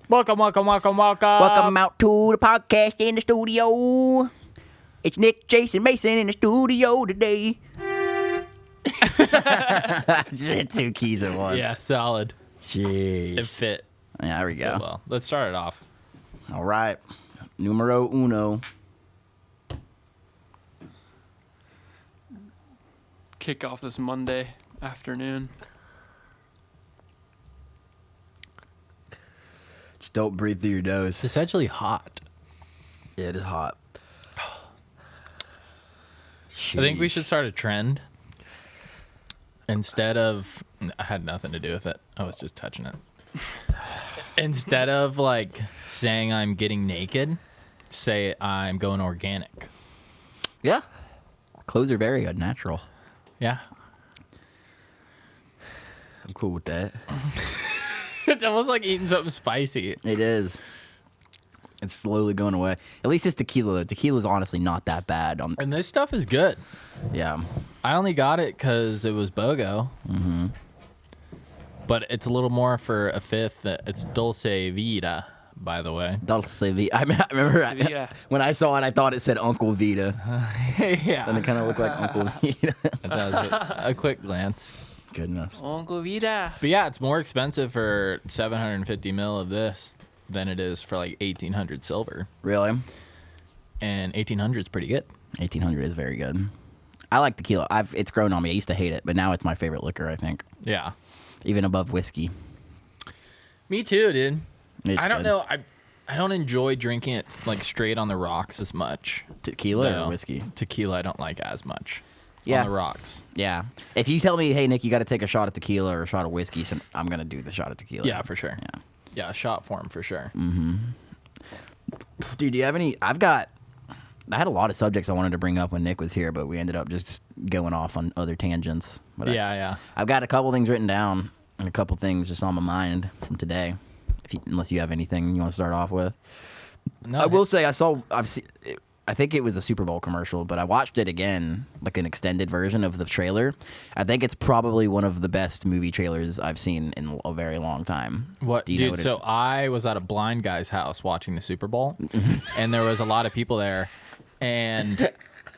Welcome. Welcome out to the podcast in the studio. It's Nick, Jason, Mason in the studio today. Just 2 keys at once. Yeah, solid. Jeez. It fit. Yeah, there we go. Well, let's start it off. All right. Numero uno. Kick off this Monday afternoon. Just don't breathe through your nose. It's essentially hot. Yeah, it is hot. I think we should start a trend. Instead of... I had nothing to do with it. I was just touching it. Instead of, like, saying I'm getting naked, say I'm going organic. Yeah. Clothes are very unnatural. Yeah. I'm cool with that. It's almost like eating something spicy. It is. It's slowly going away. At least it's tequila, though. Tequila's honestly not that bad. And this stuff is good. Yeah. I only got it because it was BOGO. Mm-hmm. But it's a little more for a fifth. It's Dulce Vida, by the way. Dulce Vita. I remember when I saw it, I thought it said Uncle Vita. Yeah. And it kind of looked like Uncle Vita. It does. A quick glance. Goodness. Uncle Vida. But yeah, it's more expensive for 750 mil of this than it is for like 1800 silver. Really? And 1800 is pretty good. 1800 is very good. I like tequila. It's grown on me. I used to hate it, but now it's my favorite liquor, I think. Yeah. Even above whiskey. Me too, dude. It's I don't good. know. I don't enjoy drinking it like straight on the rocks as much. Tequila No. or whiskey? Tequila I don't like as much. Yeah. On the rocks. Yeah. If you tell me, hey, Nick, you got to take a shot of tequila or a shot of whiskey, so I'm going to do the shot of tequila. Yeah, for sure. Yeah. Yeah, shot form for sure. Dude, do you have any? I had a lot of subjects I wanted to bring up when Nick was here, but we ended up just going off on other tangents. But Yeah. I've got a couple things written down and a couple things just on my mind from today. Unless you have anything you want to start off with. No, I will say I think it was a Super Bowl commercial, but I watched it again, like an extended version of the trailer. I think it's probably one of the best movie trailers I've seen in a very long time. What, Do you know dude? what So I was at a blind guy's house watching the Super Bowl, and there was a lot of people there, and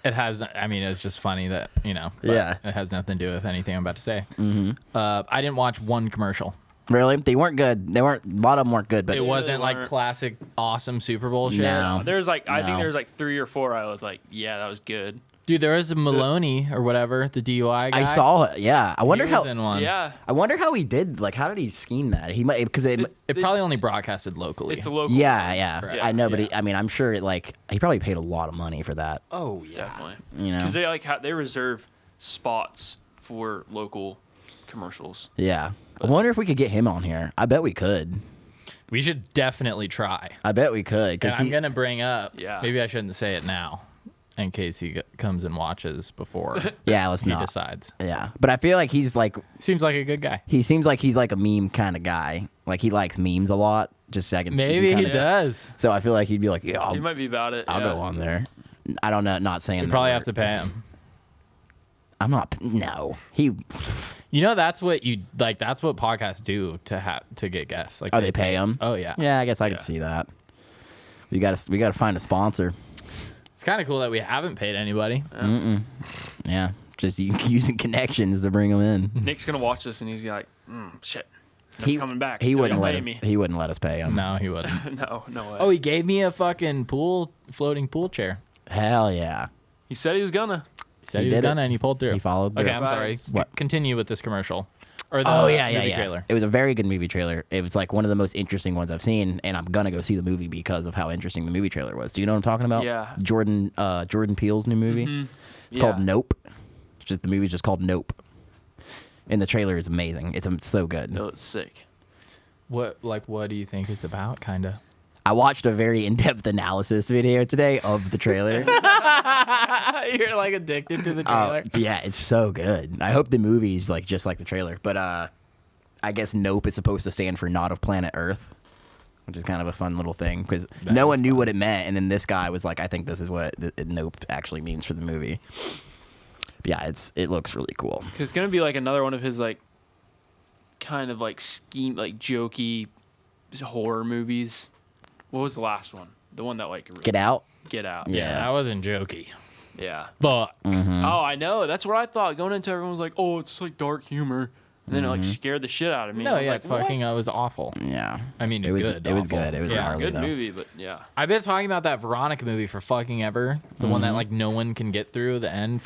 it has. I mean, it's just funny that but Yeah. it has nothing to do with anything I'm about to say. Mm-hmm. I didn't watch one commercial. Really? They weren't good. A lot of them weren't good, but It wasn't like weren't. classic awesome Super Bowl shit. No. There's like I think No. there's like 3 or 4. I was like, yeah, that was good. Dude, there was a Maloney or whatever, the DUI guy. I saw it. Yeah, I wonder He how. was in one. Yeah, I wonder how he did. Like, how did he scheme that? He might because it. It probably only broadcasted locally. it's a local. Yeah. Correct. I know, but Yeah. I'm sure he probably paid a lot of money for that. Oh yeah. Definitely. You know? Because they reserve spots for local commercials. Yeah. I wonder if we could get him on here. I bet we could. We should definitely try. I bet we could. And Because I'm gonna bring up. Yeah. Maybe I shouldn't say it now, in case he comes and watches before yeah, let's he not. decides. Yeah, but I feel like he's like Seems like a good guy. he seems like he's like a meme kind of guy. Like he likes memes a lot. Just so I can Maybe he kinda- does. So I feel like he'd be like, yeah, He might be about it. I'll yeah. go on there. I don't know. Not saying You that probably we're- have to pay him. I'm not. No, he. You know, that's what that's what podcasts do to get guests. Like, Oh, they pay him. Oh yeah. Yeah, I guess I could Yeah. see that. We got to find a sponsor. It's kind of cool that we haven't paid anybody. Yeah, just using connections to bring them in. Nick's gonna watch this and he's like, shit. Never coming back. He until wouldn't y'all let pay us. me. He wouldn't let us pay him. No, he wouldn't. No way. Oh, he gave me a fucking floating pool chair. Hell yeah. He said he was gonna. He said He he was did it. gonna, and he pulled through. He followed Okay, through. I'm sorry. What? Continue with this commercial. Or the Oh yeah, movie trailer. It was a very good movie trailer. It was like one of the most interesting ones I've seen, and I'm gonna go see the movie because of how interesting the movie trailer was. Do you know what I'm talking about? Yeah. Jordan Peele's new movie. It's called Yeah. Nope. The movie's just called Nope. And the trailer is amazing. It's so good. No, it's sick. What do you think it's about? Kinda. I watched a very in-depth analysis video today of the trailer. You're like addicted to the Yeah, it's so good. I hope the movie's like just like the trailer. But I guess Nope is supposed to stand for Not of Planet Earth, which is kind of a fun little thing because no one knew what it meant, and then this guy was like, "I think this is what Nope actually means for the movie." But yeah, it looks really cool. Cause it's gonna be like another one of his like, kind of like scheme, like jokey horror movies. What was the last one? The one that like Get Out. Get Out. Yeah, that wasn't jokey. Yeah. But Oh, I know. That's what I thought. Going into everyone was like, oh, it's just like dark humor. And then it like scared the shit out of me. no, I was yeah, like, it's fucking. It was awful. Yeah. I mean, It was good. it was awful. good. It was yeah, gnarly, good though. movie, but yeah. I've been talking about that Veronica movie for fucking ever. The one that like no one can get through the end.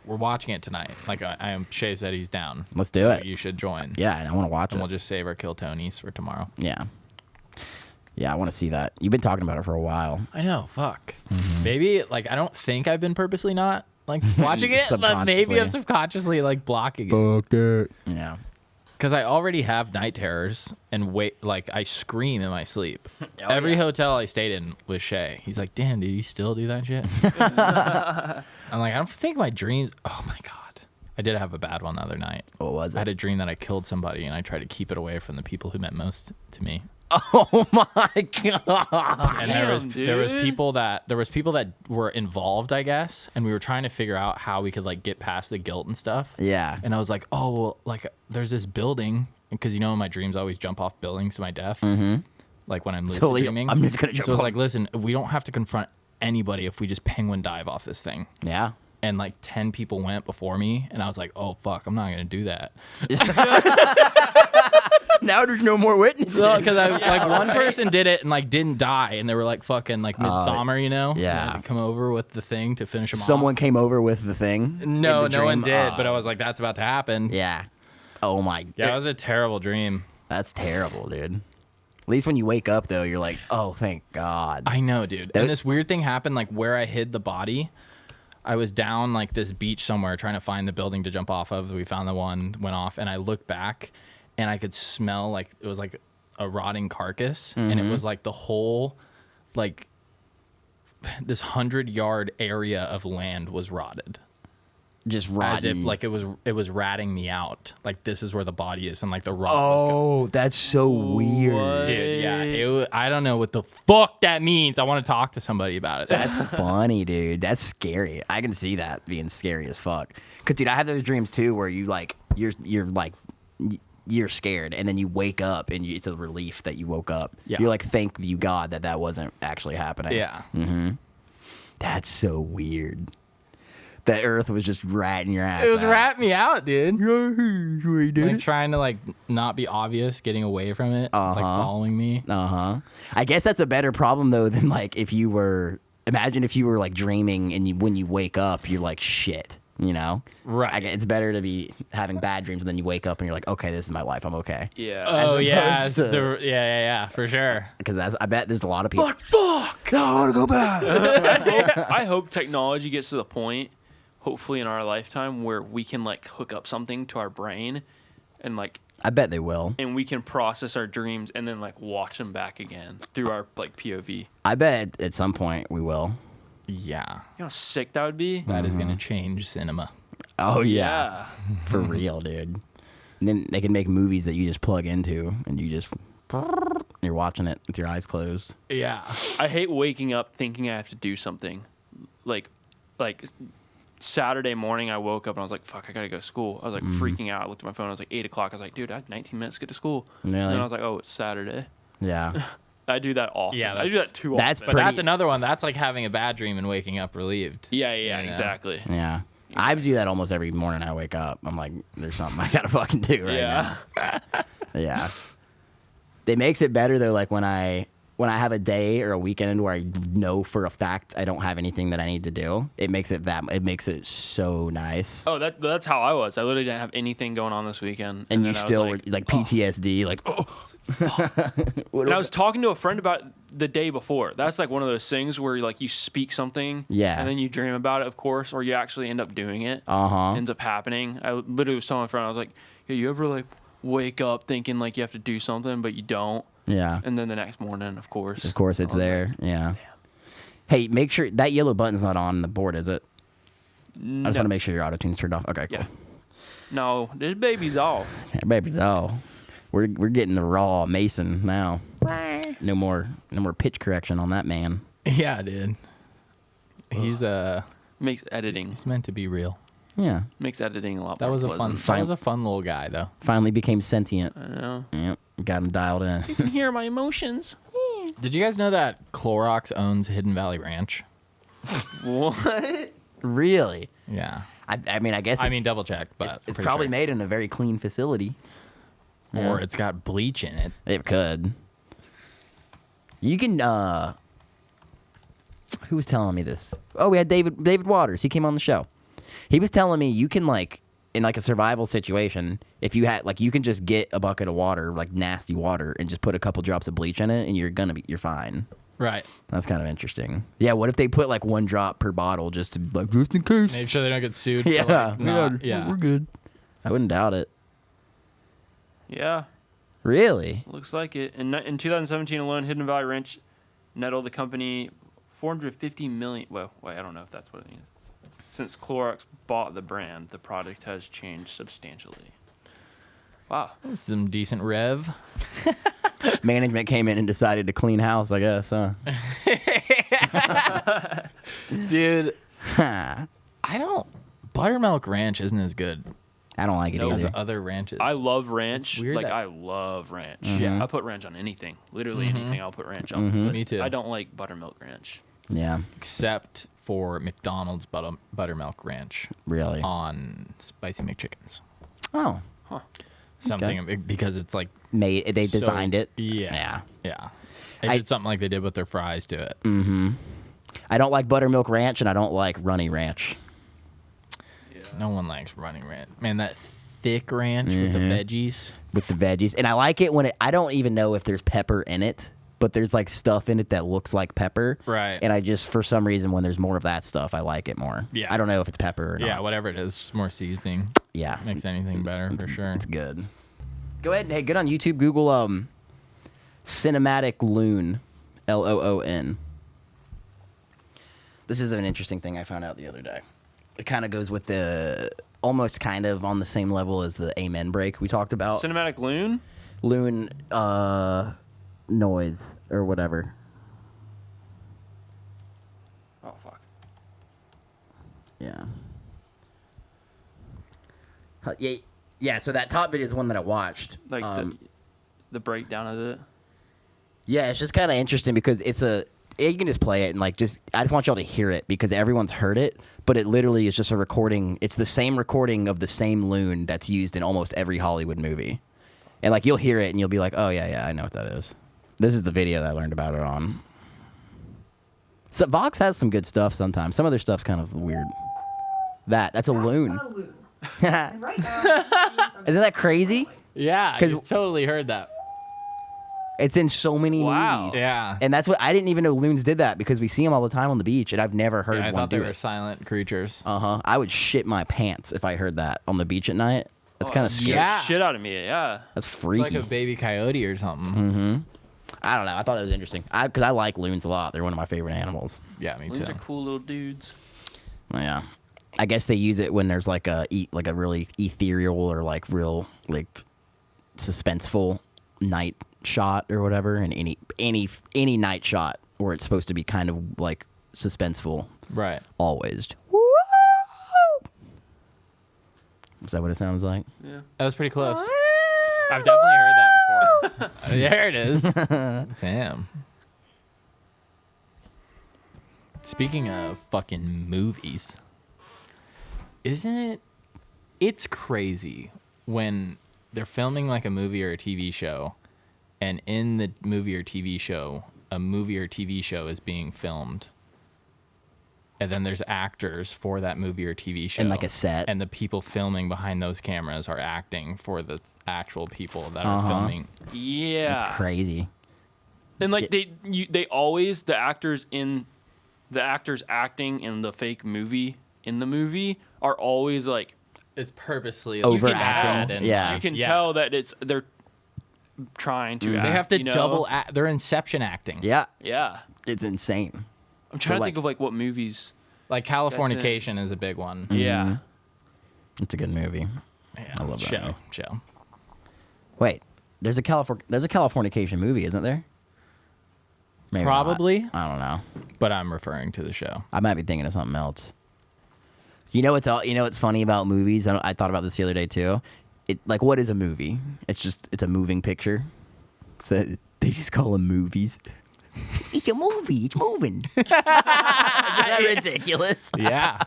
We're watching it tonight. Like I am. Shay said he's down. Let's do So it. You should join. Yeah, and I want to watch And it. we'll just save our Kill Tonys for tomorrow. Yeah. Yeah, I want to see that. You've been talking about it for a while. I know. Fuck. Maybe like I don't think I've been purposely not like watching it, but maybe I'm subconsciously like blocking it. Fuck it. Yeah. Because I already have night terrors and like I scream in my sleep. Every yeah. hotel I stayed in with Shay, he's like, "Damn, do you still do that shit?" I'm like, I don't think my dreams. Oh my god, I did have a bad one the other night. What was I had it? a dream that I killed somebody, and I tried to keep it away from the people who meant most to me. Oh my god. And there was people that were involved, I guess, and we were trying to figure out how we could like get past the guilt and stuff. Yeah. And I was like, oh, well, like there's this building, because you know in my dreams I always jump off buildings to my death. Mm-hmm. Like when I'm lucid dreaming. I'm just gonna jump So I was off. like, listen, we don't have to confront anybody if we just penguin dive off this thing. Yeah. And like 10 people went before me, and I was like, oh fuck, I'm not gonna do that. Now there's no more witnesses. Because one person did it and like didn't die, and they were like fucking like Midsummer, you know? yeah. They had to come over with the thing to finish them off. Someone came over with the thing. No, in the no one dream? did. But I was like, that's about to happen. Yeah. Oh my. Yeah, it was a terrible dream. That's terrible, dude. At least when you wake up, though, you're like, oh, thank God. I know, dude. And this weird thing happened, like where I hid the body. I was down like this beach somewhere trying to find the building to jump off of. We found the one, went off, and I looked back, and I could smell like it was like a rotting carcass, and it was like the whole, like this 100-yard area of land was rotted. Just rotten. As if like it was ratting me out. Like this is where the body is, and like the rot was Oh, that's so weird. What? Dude, yeah. I don't know what the fuck that means. I want to talk to somebody about it. That's funny, dude. That's scary. I can see that being scary as fuck. Cause dude, I have those dreams too, where you like you're scared, and then you wake up, and it's a relief that you woke up. Yeah. You're like, thank you God that wasn't actually happening. Yeah. That's so weird. That Earth was just ratting your ass. It was out. ratting me out, dude. Dude. Like trying to like not be obvious, getting away from it. It's like following me. I guess that's a better problem though than like if you were. Imagine if you were like dreaming, and when you wake up, you're like shit. You know, Right. It's better to be having bad dreams, and then you wake up and you're like, okay, this is my life. I'm okay. Yeah. Oh yeah, opposed to- yeah, for sure. Because I bet there's a lot of people. Fuck! I want to go back. I hope technology gets to the point, hopefully in our lifetime, where we can like hook up something to our brain, and like, I bet they will. and we can process our dreams and then like watch them back again through our like POV. I bet at some point we will. Yeah, You know how sick that would be? that is gonna change cinema. Oh Yeah. for real, dude. And then they can make movies that you just plug into, and you're watching it with your eyes closed. Yeah. I hate waking up thinking I have to do something. Like Saturday morning, I woke up and I was like, fuck, I gotta go to school. I was like freaking out. I looked at my phone. I was like 8 o'clock. I was like, dude, I have 19 minutes to get to school. Really? And then I was like, oh, it's Saturday. Yeah. I do that often. Yeah, I do that too that's often. But Pretty- that's another one. That's like having a bad dream and waking up relieved. Yeah, You know? exactly. Yeah. I do that almost every morning I wake up. I'm like, there's something I gotta fucking do right Yeah. now. Yeah. It makes it better though, like when I have a day or a weekend where I know for a fact I don't have anything that I need to do. It makes it so nice. Oh, that's how I was. I literally didn't have anything going on this weekend. And you then I was still were like PTSD, like And I was talking to a friend about the day before. That's like one of those things where like you speak something, Yeah. and then you dream about it, of course, or you actually end up doing it. Ends up happening. I literally was telling my friend, I was like, "Hey, you ever like wake up thinking like you have to do something but you don't?" Yeah. And then the next morning, of course. Of course, it's there. Yeah. Hey, make sure that yellow button's not on the board, is it? I just want to make sure your auto tune's turned off. Okay, cool. Yeah. No, this baby's off. Yeah, baby's all. We're getting the raw Mason now. No more pitch correction on that man. Yeah, dude. He's Makes editing. he's meant to be real. Yeah. Makes editing a lot That more was a pleasant. fun. That was a fun little guy, though. Finally became sentient. I know. Yep. Got him dialed in. You can hear my emotions. Did you guys know that Clorox owns Hidden Valley Ranch? What? Really? Yeah. I mean, I guess. I mean, double check, but it's pretty probably sure. made in a very clean facility. Or it's got bleach in it. It could. You can. Who was telling me this? Oh, we had David Waters. He came on the show. He was telling me you can in like a survival situation, if you had you can just get a bucket of water, like nasty water, and just put a couple drops of bleach in it, and you're fine. Right. That's kind of interesting. Yeah. What if they put like 1 drop per bottle just in case? Make sure they don't get sued. Yeah. For, yeah. We're good. I wouldn't doubt it. Yeah. Really? Looks like it. In 2017 alone, Hidden Valley Ranch nettled the company $450 million. Well, wait, I don't know if that's what it means. Since Clorox bought the brand, the product has changed substantially. Wow. That's some decent rev. Management came in and decided to clean house, I guess, huh? Dude, Buttermilk Ranch isn't as good I don't like it as either. other ranches. I love ranch. It's weird I love ranch. Mm-hmm. Yeah. I put ranch on anything. Literally anything I'll put ranch on. But Me too. I don't like buttermilk ranch. Yeah, Except for McDonald's Buttermilk Ranch really. on Spicy McChickens. Oh, Something because it's like they designed it. Yeah. Yeah. They I- did something like they did with their fries to it. I don't like buttermilk ranch, and I don't like runny ranch. No one likes running ranch. Man, that thick ranch with the veggies. With the veggies, and I like it when I don't even know if there's pepper in it, but there's like stuff in it that looks like pepper. Right. And I just, for some reason, when there's more of that stuff, I like it more. Yeah. I don't know if it's pepper or not. Yeah, whatever it is, more seasoning. Yeah. Makes anything better for sure. It's good. Go ahead. Hey, get on YouTube. Google cinematic loon, LOON. This is an interesting thing I found out the other day. It kind of goes with the almost kind of on the same level as the amen break we talked about. Cinematic loon? Loon noise or whatever. Oh, fuck. Yeah. Yeah, so that top video is one that I watched. Like the breakdown of it. Yeah, it's just kind of interesting because you can just play it and I just want y'all to hear it because everyone's heard it, but it literally is just a recording. It's the same recording of the same loon that's used in almost every Hollywood movie. And you'll hear it and you'll be like, "Oh yeah, I know what that is." This is the video that I learned about it on. So Vox has some good stuff sometimes. Some other stuff's kind of weird. That's a loon. A loon. And right now, Isn't that crazy? Yeah, 'Cause- you totally heard that. It's in so many Wow. movies. Yeah. And that's what I didn't even know loons did that because we see them all the time on the beach, and I've never heard I one thought they do were it. silent creatures. I would shit my pants if I heard that on the beach at night. That's kind of scary. yeah. Shit out of me, yeah. That's It's freaky. like a baby coyote or something. I don't know. I thought that was interesting. Because I like loons a lot. They're one of my favorite animals. Yeah, me Loons too. are cool little dudes. Yeah. I guess they use it when there's like a really ethereal or real suspenseful night shot or whatever, and any night shot where it's supposed to be kind of suspenseful. Right. Always. Woo! Is that what it sounds like? Yeah. That was pretty close. I've definitely heard that before. There it is. Damn. Speaking of fucking movies, it's crazy when they're filming a movie or a TV show, and in the movie or TV show, a movie or TV show is being filmed. And then there's actors for that movie or TV show. And a set. And the people filming behind those cameras are acting for the actual people that are filming. Yeah. That's crazy. And they always the actors acting in the fake movie in the movie are always It's purposely Overacting. and Yeah. you can tell that they're trying to act, They have to you know? double act. They're inception acting. Yeah. Yeah. It's insane. I'm trying to They're think of what movies. Like Californication is a big one. Yeah. It's a good movie. Yeah, I love that movie. show. Wait, there's a Californication movie, isn't there? Maybe Probably. not. I don't know. But I'm referring to the show. I might be thinking of something else. You know what's funny about movies? I thought about this the other day too. Like, what is a movie? It's a moving picture. So they just call them movies. It's a movie. It's moving. Isn't that ridiculous? Yeah.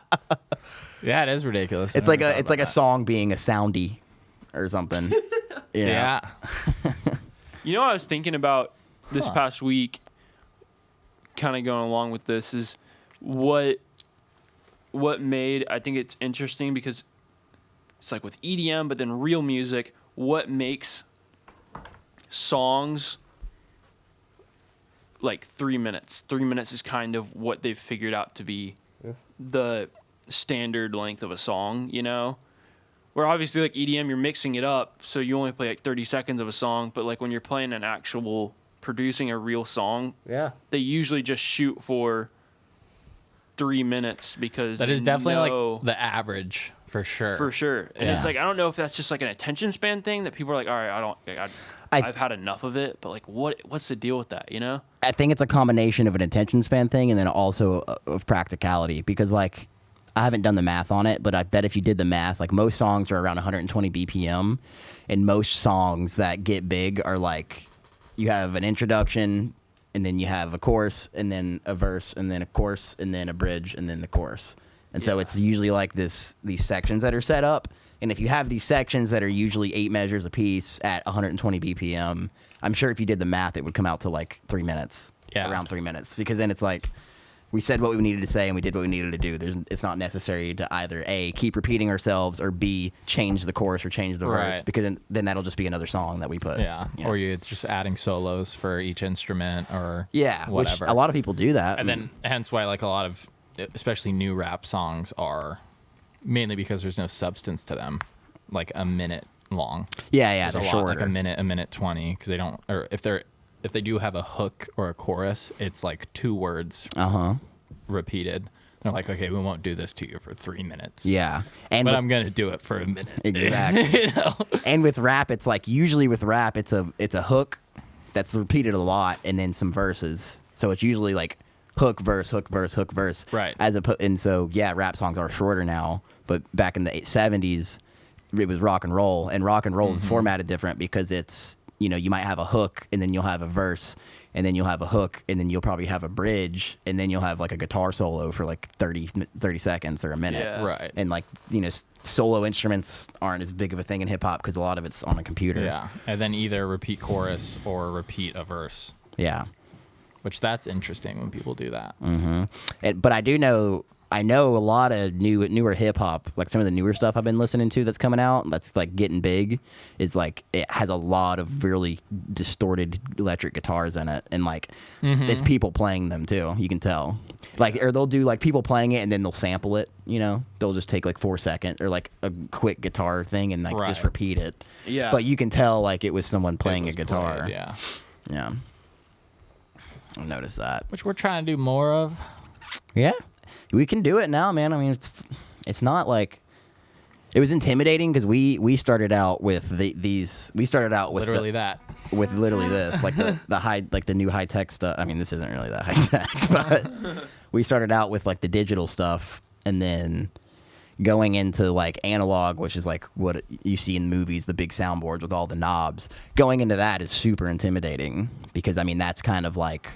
Yeah, it is ridiculous. It's like a song being a soundy or something. You know? Yeah. You know what I was thinking about this past week, kind of going along with this, is what made, I think it's interesting because it's like with EDM, but then real music, what makes songs like 3 minutes? 3 minutes is kind of what they've figured out to be the standard length of a song, you know? Where obviously like EDM, you're mixing it up, so you only play like 30 seconds of a song, but like when you're playing an actual, producing a real song, they usually just shoot for 3 minutes because that is definitely like the average for sure. For sure. And it's like, I don't know if that's just like an attention span thing that people are like, all right, I've had enough of it, but like what's the deal with that, you know? I think it's a combination of an attention span thing and then also of practicality, because like I haven't done the math on it, but I bet if you did the math, like most songs are around 120 BPM, and most songs that get big are like you have an introduction, and then you have a chorus, and then a verse, and then a chorus, and then a bridge, and then the chorus. And so it's usually like these sections that are set up. And if you have these sections that are usually 8 measures a piece at 120 BPM, I'm sure if you did the math, it would come out to like 3 minutes. Yeah. Around 3 minutes. Because then it's like, we said what we needed to say and we did what we needed to do. It's not necessary to either A, keep repeating ourselves, or B, change the chorus or change the verse, because then that'll just be another song that we put. Yeah. Or you're just adding solos for each instrument or whatever. Which a lot of people do that. And then hence why like a lot of, especially new rap songs are mainly because there's no substance to them, like a minute long. Yeah, There's they're a lot, shorter. like a minute 20, because they don't, or if they do have a hook or a chorus, it's like 2 words repeated. They're like, okay, we won't do this to you for 3 minutes. Yeah. But I'm gonna do it for a minute. Exactly. You know? And with rap, it's like usually with rap, it's a hook that's repeated a lot, and then some verses. So it's usually like hook, verse, hook, verse, hook, verse. Right. And so rap songs are shorter now. But back in the 70s, it was rock and roll, and rock and roll is formatted different because it's, you know, you might have a hook, and then you'll have a verse, and then you'll have a hook, and then you'll probably have a bridge, and then you'll have like a guitar solo for like 30 seconds or a minute. Yeah. Right. And like, you know, solo instruments aren't as big of a thing in hip hop because a lot of it's on a computer. Yeah. And then either repeat chorus or repeat a verse, Yeah. which that's interesting when people do that. But I know a lot of newer hip hop, like some of the newer stuff I've been listening to that's coming out, that's like getting big, is like it has a lot of really distorted electric guitars in it, and like it's people playing them too. You can tell, like, or they'll do like people playing it and then they'll sample it. You know, they'll just take like 4 seconds or like a quick guitar thing and like just repeat it. Yeah. But you can tell like it was someone playing a guitar. Played, yeah. Yeah. I noticed that. Which we're trying to do more of. Yeah. We can do it now, man. I mean, it's not like it was intimidating because we started out with these. We started out with Literally that. with literally this, like the new high tech stuff. I mean, this isn't really that high tech, but we started out with like the digital stuff, and then going into like analog, which is like what you see in movies, the big soundboards with all the knobs. Going into that is super intimidating because I mean that's kind of like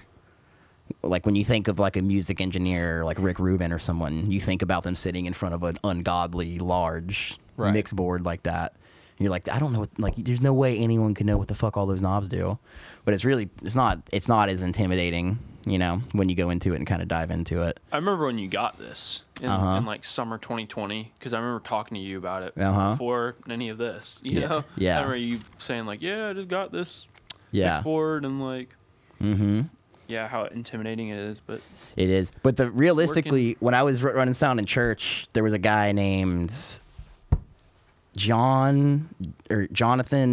when you think of like a music engineer like Rick Rubin or someone, you think about them sitting in front of an ungodly large mix board like that. And you're like, I don't know, like there's no way anyone can know what the fuck all those knobs do. But it's not as intimidating, you know, when you go into it and kind of dive into it. I remember when you got this in like summer 2020, because I remember talking to you about it before any of this, you know? Yeah. I remember you saying like, yeah, I just got this Yeah. mix board, and like, yeah, how intimidating it is, but it is. But realistically, when I was running sound in church, there was a guy named Jonathan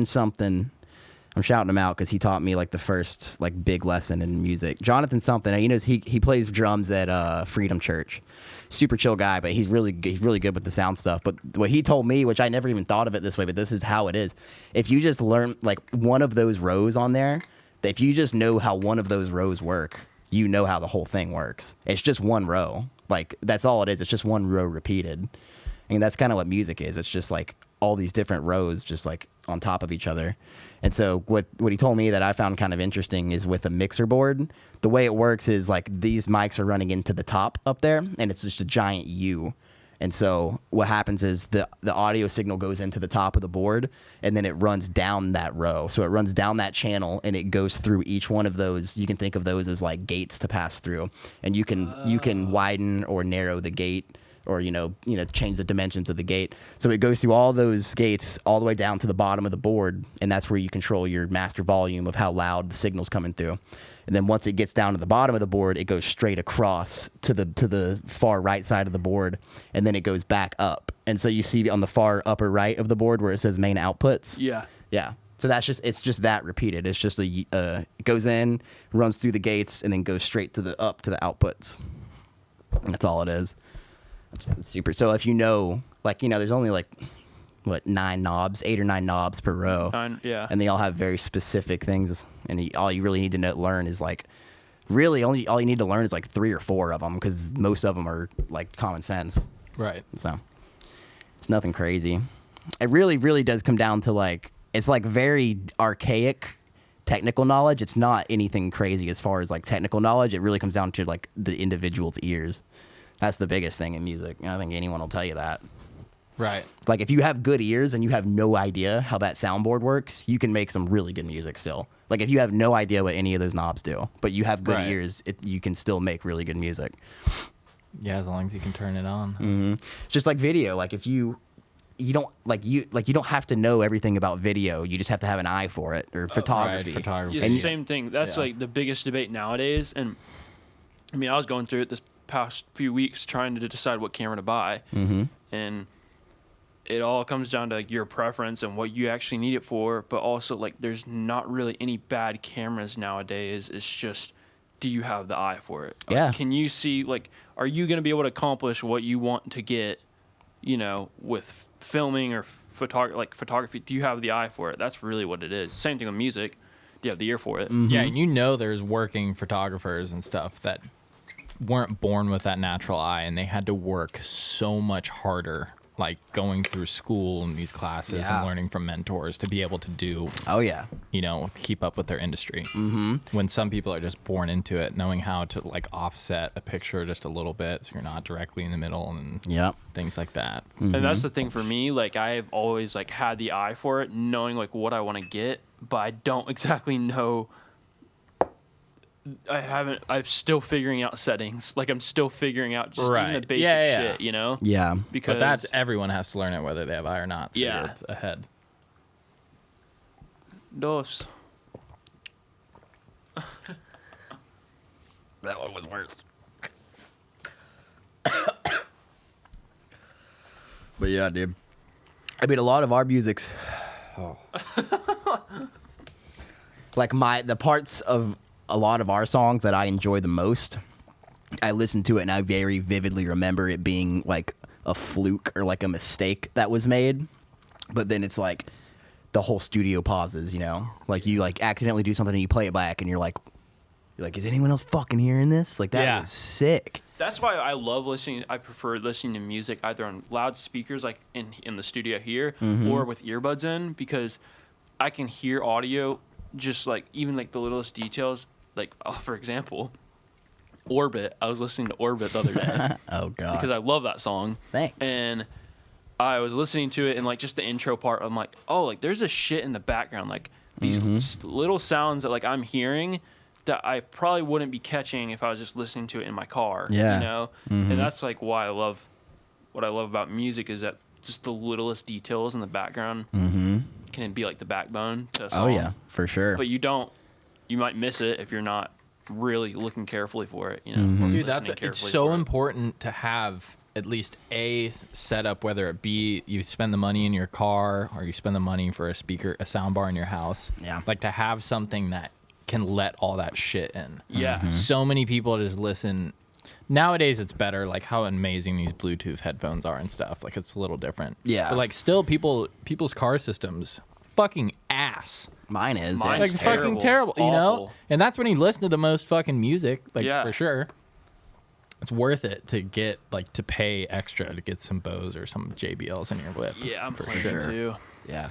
something. I'm shouting him out because he taught me like the first like big lesson in music. Jonathan something. He knows he plays drums at Freedom Church. Super chill guy, but he's really good with the sound stuff. But what he told me, which I never even thought of it this way, but this is how it is. If you just learn like one of those rows on there, if you just know how one of those rows work, you know how the whole thing works. It's just one row. Like that's all it is. It's just one row repeated. And that's kind of what music is. It's just like all these different rows just like on top of each other. And so what he told me that I found kind of interesting is with a mixer board, the way it works is like these mics are running into the top up there, and it's just a giant U. And so what happens is the audio signal goes into the top of the board, and then it runs down that row. So it runs down that channel, and it goes through each one of those. You can think of those as like gates to pass through, and you can widen or narrow the gate, or change the dimensions of the gate. So it goes through all those gates all the way down to the bottom of the board, and that's where you control your master volume of how loud the signal's coming through. And then once it gets down to the bottom of the board, it goes straight across to the far right side of the board, and then it goes back up. And so you see on the far upper right of the board where it says main outputs. Yeah. Yeah. So it's just that repeated. It's just it goes in, runs through the gates, and then goes straight to the outputs. And that's all it is. It's super. So if there's only like what 8 or 9 knobs per row. Yeah. And they all have very specific things, and all you really need to learn is like really all you need to learn is like 3 or 4 of them, because most of them are like common sense. Right. So it's nothing crazy. It really, really does come down to like it's like very archaic technical knowledge. It's not anything crazy as far as like technical knowledge. It really comes down to like the individual's ears. That's the biggest thing in music. I think anyone will tell you that. Right. Like if you have good ears and you have no idea how that soundboard works, you can make some really good music still. Like if you have no idea what any of those knobs do, but you have good ears, you can still make really good music. Yeah, as long as you can turn it on. Mm-hmm. It's just like video. Like if you don't have to know everything about video. You just have to have an eye for it, or photography. Right, photography. Yeah, And same thing. That's like the biggest debate nowadays. And I mean, I was going through it this past few weeks trying to decide what camera to buy. Mm-hmm. And it all comes down to like, your preference and what you actually need it for. But also, like, there's not really any bad cameras nowadays. It's just, do you have the eye for it? Yeah. Like, can you see, like, are you going to be able to accomplish what you want to get, with filming or photography? Do you have the eye for it? That's really what it is. Same thing with music. Do you have the ear for it? Mm-hmm. Yeah, and there's working photographers and stuff that weren't born with that natural eye, and they had to work so much harder, like going through school and these classes and learning from mentors to be able to do, keep up with their industry. Mm-hmm. When some people are just born into it, knowing how to like offset a picture just a little bit so you're not directly in the middle and things like that. Mm-hmm. And that's the thing for me. Like, I've always like had the eye for it, knowing like what I want to get, but I don't exactly know. I'm still figuring out settings. Like, I'm still figuring out just even the basic shit, Yeah. Because everyone has to learn it whether they have eye or not. So you're ahead. Dos. That one was worse. But yeah, dude. I mean, a lot of our music's... like the parts of a lot of our songs that I enjoy the most, I listen to it and I very vividly remember it being like a fluke or like a mistake that was made. But then it's like the whole studio pauses, like you like accidentally do something and you play it back and you're like, is anyone else fucking hearing this? Like that was sick. That's why I love listening. I prefer listening to music either on loudspeakers, like in the studio here, or with earbuds in, because I can hear audio just like even like the littlest details. Like, for example, Orbit. I was listening to Orbit the other day. Oh, God. Because I love that song. Thanks. And I was listening to it, and, like, just the intro part, I'm like, oh, like, there's a shit in the background. Like, these little sounds that, like, I'm hearing that I probably wouldn't be catching if I was just listening to it in my car. Yeah. And that's, like, what I love about music is that just the littlest details in the background can be, like, the backbone to a song. Oh, yeah, for sure. But you might miss it if you're not really looking carefully for it, or Dude, listening it's carefully so for it. important to have at least a setup, whether it be you spend the money in your car or you spend the money for a sound bar in your house. Yeah. Like to have something that can let all that shit in. Yeah. So many people just listen. Nowadays it's better, like how amazing these Bluetooth headphones are and stuff. Like it's a little different. Yeah. But like still people's car systems fucking ass. Mine is. Mine's Like fucking terrible, Awful. And that's when you listen to the most fucking music, like for sure. it's worth it to get like to pay extra to get some Bose or some JBLs in your whip. Yeah, I'm for planning sure. to. Yeah.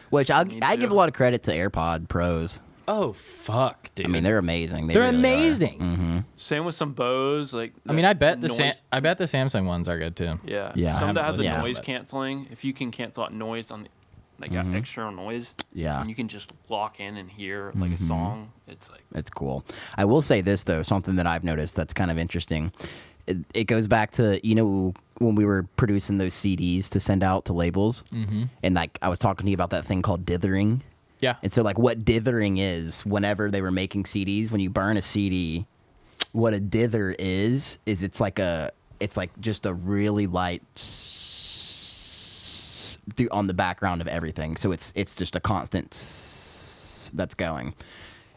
Which I give a lot of credit to AirPod Pros. Oh fuck, dude! I mean, they're amazing. they're really amazing. Mm-hmm. Same with some Bose. Like I mean, I bet the noise. I bet the Samsung ones are good too. Yeah. Yeah. Some that I have haven't the listened noise to it. canceling. If you can cancel out noise on the like external noise, Yeah. and you can just lock in and hear like a song. It's like It's cool. I will say this though, something that I've noticed that's kind of interesting. It goes back to when we were producing those CDs to send out to labels, and like I was talking to you about that thing called dithering. Yeah. And so like what dithering is, whenever they were making CDs, when you burn a CD, what a dither is it's like just a really light on the background of everything. So it's just a constant that's going.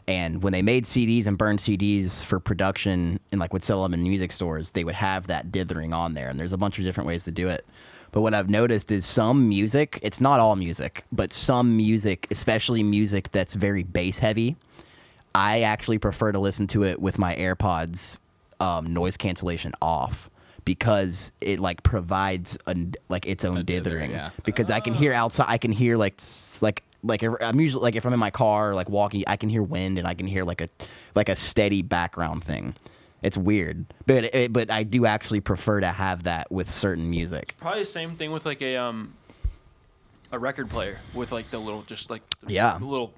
And when they made CDs and burned CDs for production and like would sell them in music stores, they would have that dithering on there. And there's a bunch of different ways to do it. But what I've noticed is some music, it's not all music, but some music, especially music that's very bass heavy, I actually prefer to listen to it with my AirPods noise cancellation off, because it like provides its own dithering. Yeah. Because I can hear outside, I can hear like I'm usually like if I'm in my car like walking, I can hear wind and I can hear like a steady background thing. It's weird, but I do actually prefer to have that with certain music. probably the same thing with like a record player with like the little just like the Yeah. little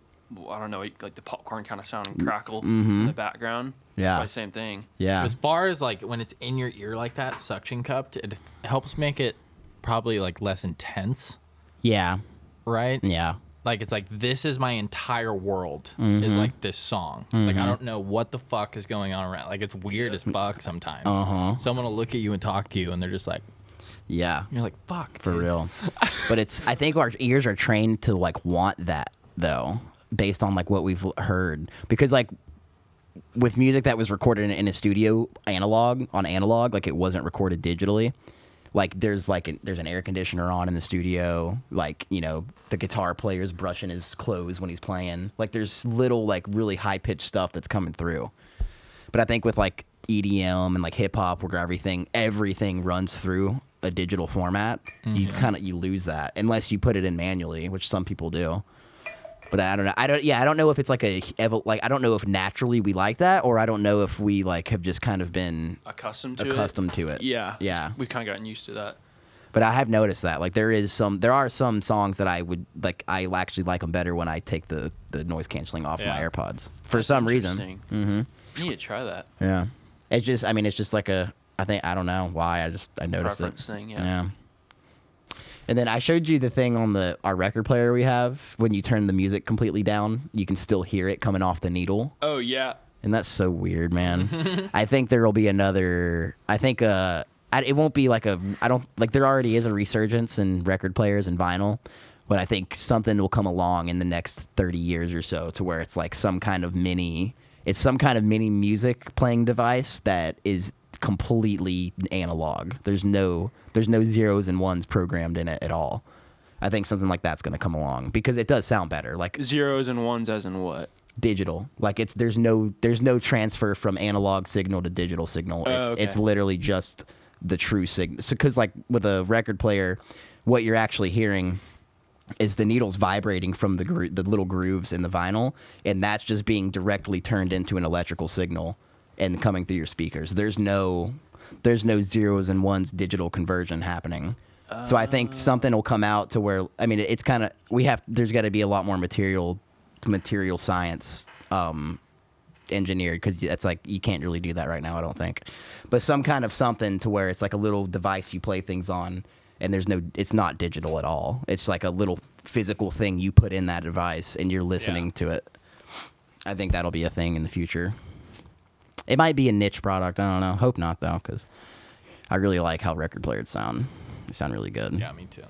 I don't know like the popcorn kind of sound and crackle in the background. Yeah. Probably same thing. Yeah, As far as like when it's in your ear like that, suction cupped, it helps make it probably like less intense, yeah, right? yeah. Like it's like this is my entire world is like this song. Like I don't know what the fuck is going on around. Like it's weird as fuck sometimes. Someone will look at you and talk to you and they're just like, Yeah, you're like fuck for dude. real. But I think our ears are trained to like want that though, based on like what we've heard. Because like with music that was recorded in a studio analog, like it wasn't recorded digitally. Like there's an air conditioner on in the studio, like, the guitar player's brushing his clothes when he's playing. Like there's little like really high pitched stuff that's coming through. But I think with like EDM and like hip hop where everything runs through a digital format, you lose that unless you put it in manually, which some people do. But I don't know. I don't know if it's like I don't know if naturally we like that, or I don't know if we like have just kind of been Accustomed to it. Yeah. Yeah. We've kind of gotten used to that. But I have noticed that like there are some songs that I would like. I actually like them better when I take the noise canceling off my AirPods for some reason. Mm-hmm. You need to try that. Yeah. It's just like I don't know why. I noticed Preference it. thing, Yeah. And then I showed you the thing on our record player we have. When you turn the music completely down, you can still hear it coming off the needle. Oh yeah. And that's so weird, man. I think there will be another. I think it won't be like there already is a resurgence in record players and vinyl, but I think something will come along in the next 30 years or so to where it's like some kind of mini music playing device that is completely analog. There's no zeros and ones programmed in it at all. I think something like that's going to come along because it does sound better. Like Zeros and ones as in what? Digital. Like there's no transfer from analog signal to digital signal. It's literally just the true signal. So cuz like with a record player, what you're actually hearing is the needles vibrating from the little grooves in the vinyl, and that's just being directly turned into an electrical signal and coming through your speakers. There's no zeros and ones digital conversion happening. So I think something will come out to where, I mean, it's kind of, there's got to be a lot more material science engineered, because that's like, you can't really do that right now, I don't think. But some kind of something to where it's like a little device you play things on, and it's not digital at all. It's like a little physical thing you put in that device and you're listening to it. I think that'll be a thing in the future. It might be a niche product. I don't know. Hope not, though, because I really like how record players sound. They sound really good. Yeah, me too.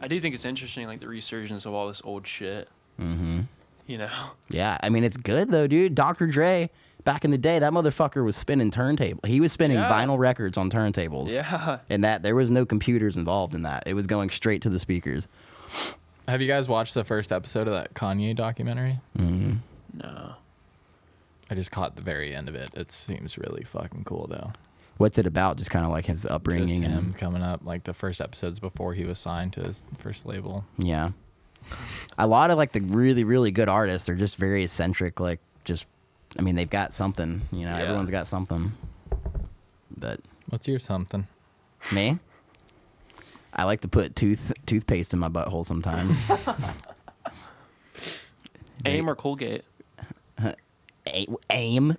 I do think it's interesting, like the resurgence of all this old shit. Mm-hmm. Yeah, I mean, it's good, though, dude. Dr. Dre, back in the day, that motherfucker was spinning turntable. He was spinning vinyl records on turntables. Yeah. And there was no computers involved in that. It was going straight to the speakers. Have you guys watched the first episode of that Kanye documentary? Mm-hmm. No. I just caught the very end of it. It seems really fucking cool though. What's it about? Just kind of like his Just upbringing him and coming up, like the first episodes before he was signed to his first label. yeah. A lot of like the really, really good artists are just very eccentric. Like just, I mean, they've got something. You know, Yeah. everyone's got something. But What's your something? me, I like to put toothpaste in my butthole sometimes. Aim or Colgate? Aim,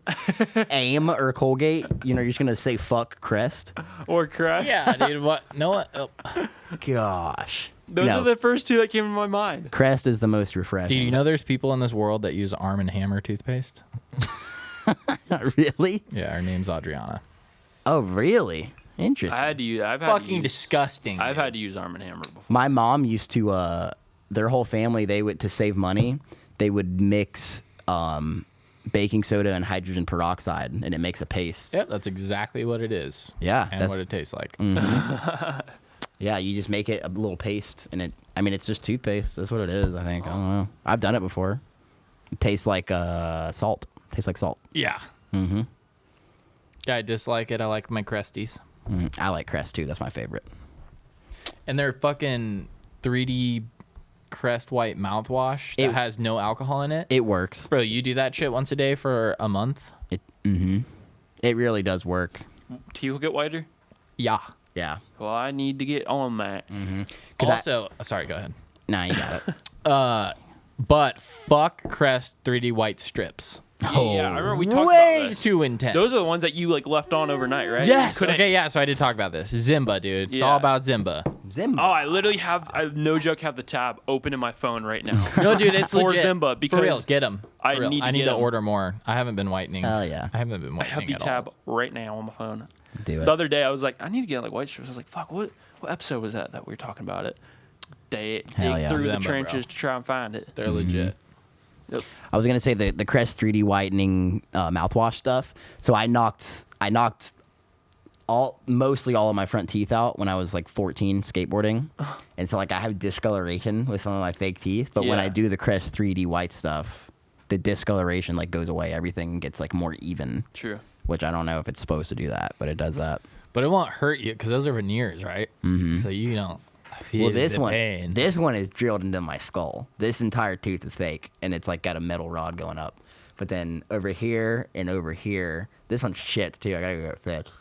aim or Colgate. You know, you're just gonna say fuck Crest. Or Crest? Yeah, dude. What? No. What? Oh. Gosh, Those no. are the first two that came in my mind. Crest is the most refreshing. Do you know there's people in this world that use Arm & Hammer toothpaste? Really? Yeah, her name's Adriana. Oh, really? Interesting. I had to use. Fucking disgusting. I've dude. had to use Arm & Hammer before. My mom used to. Their whole family, they would, to save money, they would mix baking soda and hydrogen peroxide, and it makes a paste. Yep, that's exactly what it is. Yeah, And that's- what it tastes like. Yeah, you just make it a little paste, and it. I mean, it's just toothpaste. That's what it is. I think. I don't know. I've done it before. It tastes like salt. Tastes like salt. Yeah. Mm-hmm. Yeah, I dislike it. I like my Cresties. I like Crest too. That's my favorite. And their fucking 3D Crest White mouthwash that It- has no alcohol in it. It works. Bro, you do that shit once a day for a month? It really does work. Teeth will get whiter? Yeah. Yeah. Well, I need to get on that. 'Cause Also, sorry, go ahead. Nah, you got it. But fuck Crest 3D White strips. Yeah, I remember we talked Way about this. too intense. Those are the ones that you like left on overnight, right? Yes. You couldn't- Okay, yeah, so I did talk about this. Zimba, dude. It's Yeah. all about Zimba. Zimba. Oh, I literally have, no joke, have the tab open in my phone right now. No, dude, it's For legit. Zimba, For real, because get them. I need to I need get to 'em. order more. I haven't been whitening. Hell yeah. I haven't been I have whitening the at tab all. right now on my phone. Do it. The other day, I was like, I need to get like white strips. I was like, fuck, what episode was that we were talking about it? Dig Hell yeah. through the Zimba, trenches bro. to try and find it. They're legit. I was gonna say the Crest 3D whitening mouthwash stuff. So I knocked mostly all of my front teeth out when I was like 14 skateboarding, and so like I have discoloration with some of my fake teeth. But when Yeah. I do the Crest 3D white stuff, the discoloration like goes away. Everything gets like more even. True. Which I don't know if it's supposed to do that, but it does that. But it won't hurt you because those are veneers, right? Mm-hmm. So you don't feel Well, this the one, pain. this one is drilled into my skull. This entire tooth is fake, and it's like got a metal rod going up. But then over here and over here, this one's shit too. I gotta go get it fixed.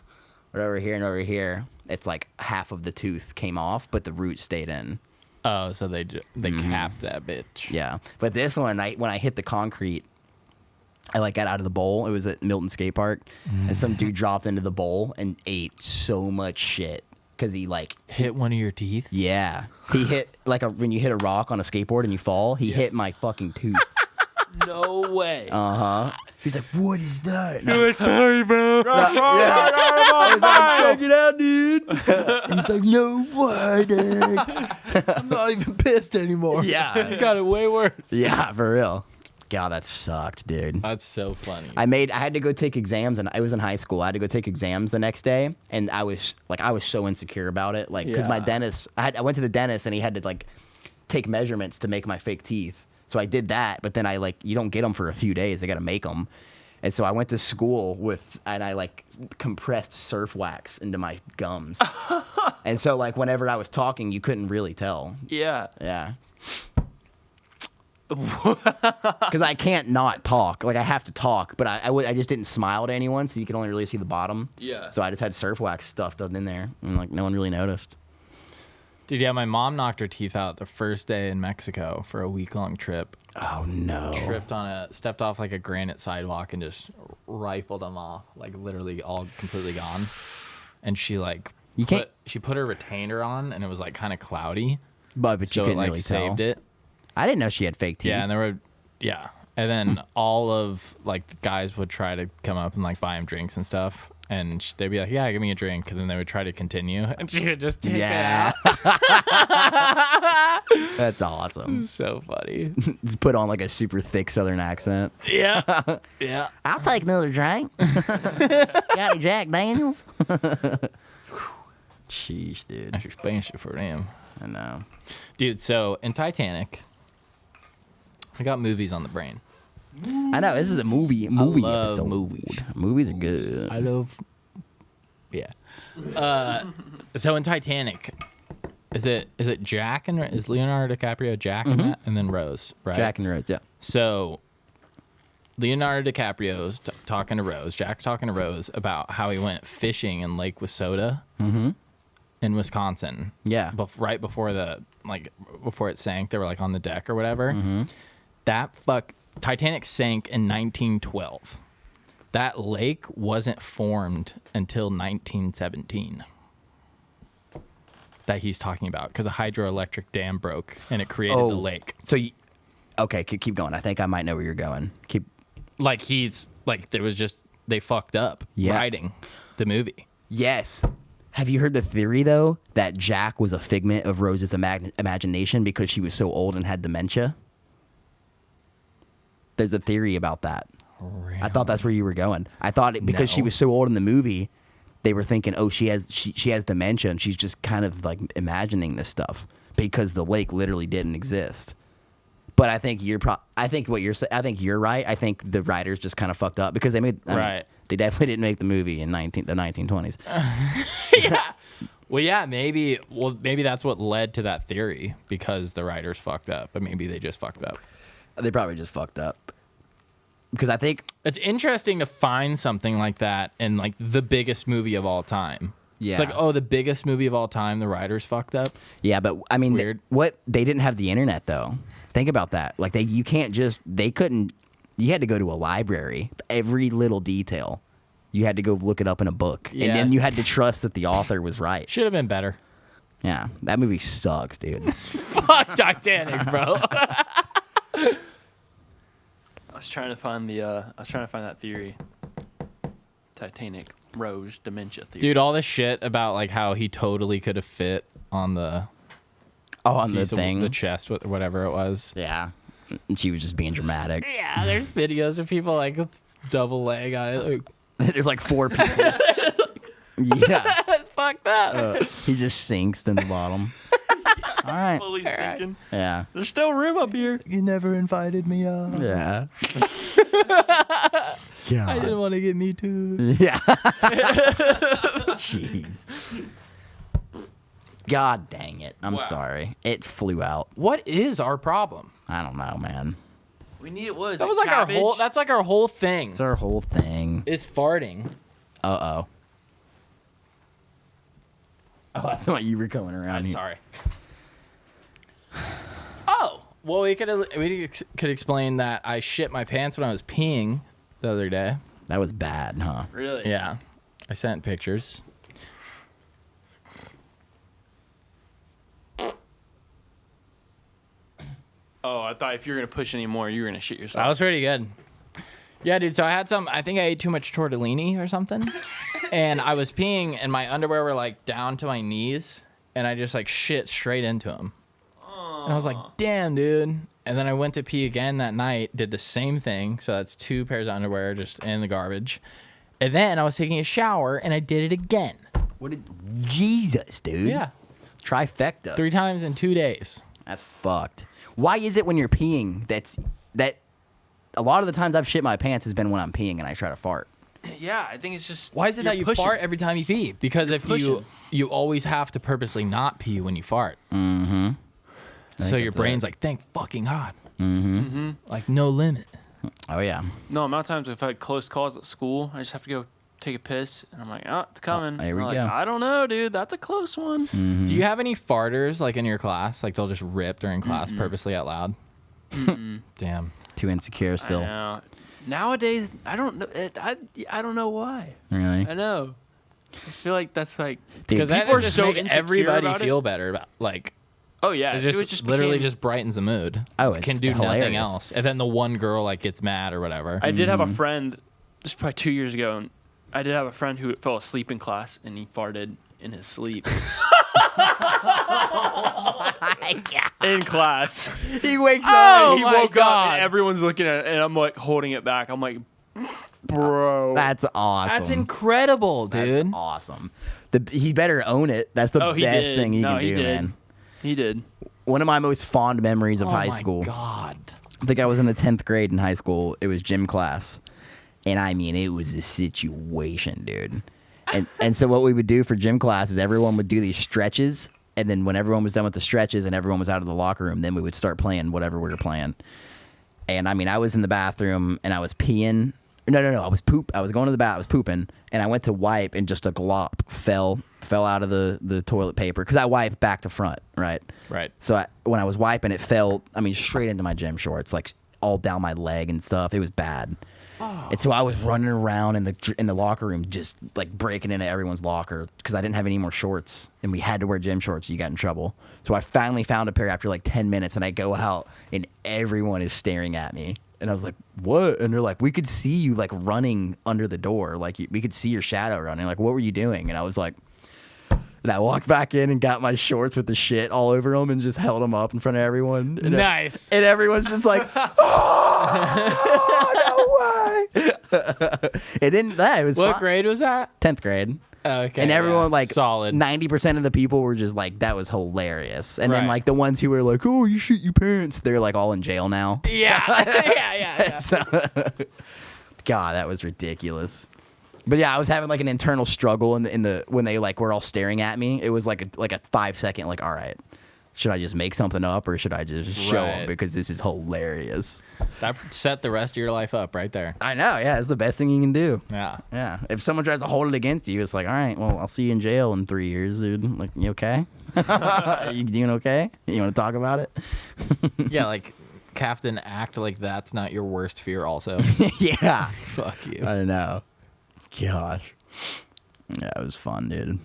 But over here and over here, it's like half of the tooth came off, but the root stayed in. Oh, so they capped that bitch. Yeah. But this one, when I hit the concrete, I like got out of the bowl. It was at Milton Skate Park, and some dude dropped into the bowl and ate so much shit because he like. Hit one of your teeth. Yeah, he hit like when you hit a rock on a skateboard and you fall. He hit my fucking tooth. No way. He's like, "What is that?" It's sorry, bro. I was like, "Check it out, dude." And he's like, "No way, dude." I'm not even pissed anymore. Yeah, You got it way worse. yeah, for real. God, that sucked, dude. That's so funny. I had to go take exams, and I was in high school. I had to go take exams the next day, and I was so insecure about it, like because my Yeah. dentist, I went to the dentist, and he had to like take measurements to make my fake teeth. So I did that, but then you don't get them for a few days. They got to make them. And so I went to school and I like compressed surf wax into my gums. And so like whenever I was talking, you couldn't really tell. Yeah. Yeah. Because I can't not talk. Like I have to talk, but I just didn't smile to anyone, so you can only really see the bottom. Yeah. So I just had surf wax stuffed in there, and like no one really noticed. Dude, yeah, my mom knocked her teeth out the first day in Mexico for a week-long trip. Oh no. Stepped off like a granite sidewalk and just rifled them off, like literally all completely gone. And she like she put her retainer on, and it was like kind of cloudy, But so you it couldn't like really saved tell. it. I didn't know she had fake teeth. Yeah, and there were and then all of like the guys would try to come up and like buy him drinks and stuff. And they'd be like, "Yeah, give me a drink," and then they would try to continue, and she would just take it out. That's awesome. So funny. Just put on like a super thick Southern accent. Yeah, yeah. I'll take another drink. Got any Jack Daniels? Sheesh, dude. That's expensive for them, I know. dude. So in Titanic, I got movies on the brain. I know this is a movie love episode. movies. Movies are good. I love. Yeah. So in Titanic, is it Jack and is Leonardo DiCaprio Jack in that, and then Rose, right? Jack and Rose, yeah. So Leonardo DiCaprio's talking to Rose. Jack's talking to Rose about how he went fishing in Lake Wissota in Wisconsin. Yeah. Right before before it sank, they were like on the deck or whatever. Titanic sank in 1912. That lake wasn't formed until 1917. That he's talking about because a hydroelectric dam broke and it created the lake. So, okay, keep going. I think I might know where you're going. They fucked up writing the movie. Yes. Have you heard the theory, though, that Jack was a figment of Rose's imagination because she was so old and had dementia? There's a theory about that. Really? I thought that's where you were going. I thought because she No. was so old in the movie, they were thinking, oh, she has dementia, and she's just kind of like imagining this stuff because the lake literally didn't exist. But I think you're right. I think the writers just kind of fucked up because they they definitely didn't make the movie in the 1920s. Yeah. Well, yeah, maybe that's what led to that theory because the writers fucked up, but maybe they just fucked up. They probably just fucked up. Because I think It's interesting to find something like that in like the biggest movie of all time. Yeah. It's like, oh, the biggest movie of all time, the writers fucked up. yeah, but I mean, weird. They didn't have the internet though. Think about that. Like you had to go to a library. Every little detail, you had to go look it up in a book, Yeah. and then you had to trust that the author was right. Should have been better. Yeah, that movie sucks, dude. Fuck Titanic, bro. I was trying to find that theory. Titanic, Rose, dementia theory. Dude, all this shit about like how he totally could have fit on the On the piece of thing, the chest, whatever it was. yeah, and she was just being dramatic. Yeah, there's videos of people like double leg on it. Like, There's like 4 people. Yeah, it's fucked up. he just sinks in the bottom. All right. Slowly sinking. Yeah. There's still room up here. You never invited me up. Yeah. I didn't want to get me too. Yeah. Jeez. God dang it. I'm Wow. sorry. It flew out. What is our problem? I don't know, man. We need it. What is That it? was like cabbage? our whole. That's like our whole thing. It's our whole thing. Is farting. Uh-oh. Oh, I thought you were coming around I'm here. sorry. Oh, well, we could explain that I shit my pants when I was peeing the other day. That was bad, huh? Really? Yeah, I sent pictures. Oh, I thought if you were gonna push any more, you were gonna shit yourself. That was pretty good. Yeah, dude. So I had I think I ate too much tortellini or something, and I was peeing, and my underwear were like down to my knees, and I just like shit straight into them. And I was like, damn, dude. And then I went to pee again that night, did the same thing. So that's 2 pairs of underwear just in the garbage. And then I was taking a shower, and I did it again. Jesus, dude. Yeah. Trifecta. 3 times in 2 days. That's fucked. Why is it when you're peeing that a lot of the times I've shit my pants has been when I'm peeing and I try to fart. Yeah, I think it's just. Why is it you're that you pushing. fart every time you pee? Because if you always have to purposely not pee when you fart. Mm-hmm. So your brain's like, thank fucking God. Mm-hmm. Like, no limit. Oh, yeah. No, amount of times if I had close calls at school, I just have to go take a piss, and I'm like, oh, it's coming. here we I'm go. Like, I don't know, dude. That's a close one. Do you have any farters, like, in your class? Like, they'll just rip during class purposely out loud? Damn. Too insecure I still. know. Nowadays, I don't know. I don't know why. Really? I know. I feel like that's like Dude, Because that people are just so make insecure everybody about it. feel better about, like, Oh yeah, it just literally became- just brightens the mood. Oh, It can it's do nothing hilarious. else. And then the one girl, like, gets mad or whatever. I did have a friend. This is probably 2 years ago. And I did have a friend who fell asleep in class, and he farted in his sleep. In class. He wakes Oh, And he my woke up, God. and everyone's looking at it, and I'm like holding it back. I'm like, bro. That's awesome. That's incredible, That's dude. awesome. He better own it. That's the Oh, he best did. thing you No, can he do, did. man. He did. One of my most fond memories of Oh high my school. God. I think I was in the 10th grade in high school. It was gym class. And I mean, it was a situation, dude. And so what we would do for gym class is everyone would do these stretches. And then when everyone was done with the stretches and everyone was out of the locker room, then we would start playing whatever we were playing. And I mean, I was in the bathroom and I was peeing. No, I was going to the bath. I was pooping. And I went to wipe and just a glop fell out of the toilet paper. Because I wipe back to front, right? Right. So when I was wiping, it fell, I mean, straight into my gym shorts, like all down my leg and stuff. It was bad. Oh. And so I was running around in the locker room, just like breaking into everyone's locker because I didn't have any more shorts, and we had to wear gym shorts. So you got in trouble. So I finally found a pair after like 10 minutes, and I go out, and everyone is staring at me. And I was like, "What?" And they're like, "We could see you like running under the door, like we could see your shadow running. Like, what were you doing?" And I was like. And I walked back in and got my shorts with the shit all over them and just held them up in front of everyone. And nice. And everyone's just like, oh, no way. It didn't, it was What fun. grade was that? 10th grade. Okay. And everyone, like, solid. 90% of the people were just like, that was hilarious. And then, Right. like, the ones who were like, oh, you shit your pants, they're, like, all in jail now. Yeah. yeah. So, God, that was ridiculous. But yeah, I was having like an internal struggle in the when they like were all staring at me. It was like a 5-second like, all right, should I just make something up or should I just show them because this is hilarious? That set the rest of your life up right there. I know, yeah, it's the best thing you can do. Yeah. Yeah, if someone tries to hold it against you, it's like, all right, well, I'll see you in jail in 3 years, dude. Like, you okay? You doing okay? You want to talk about it? Yeah, like Captain, act like that's not your worst fear. Also. Yeah. Fuck you. I know. Gosh. Yeah, it was fun, dude.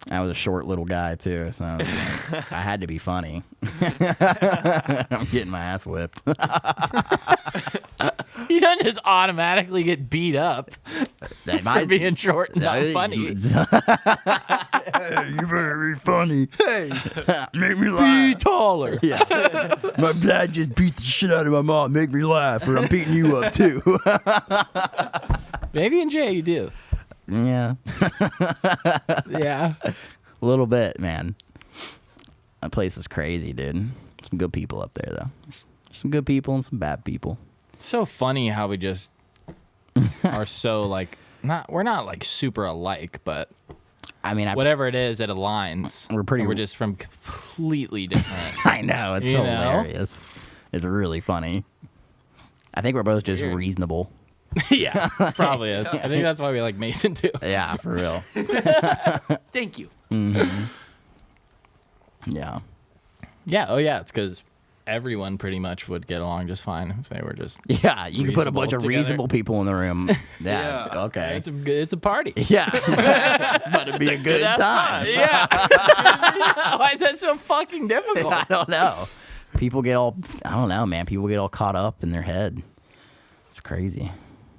I was a short little guy, too, so I, was like, I had to be funny. I'm getting my ass whipped. You don't just automatically get beat up for being short and not funny. You're very funny. Hey, make me laugh. Be taller. Yeah. My dad just beat the shit out of my mom. Make me laugh, or I'm beating you up, too. Maybe in jail you do. Yeah. Yeah. A little bit, man. That place was crazy, dude. Some good people up there, though. Some good people and some bad people. It's so funny how we just are so like we're not like super alike, but I mean, whatever it is, it aligns. We're just from completely different. I know, it's hilarious. It's really funny. I think we're both just reasonable. Yeah, probably. I think that's why we like Mason too. Yeah, for real. Thank you. Mm-hmm. Yeah. Yeah. Oh, yeah. It's because everyone pretty much would get along just fine if they were just. Yeah, you could put a bunch of together. Reasonable people in the room. Yeah. Okay. It's a party. Yeah. It's about to be a good time. Yeah. Why is that so fucking difficult? I don't know. People get all, I don't know, man. People get all caught up in their head. It's crazy.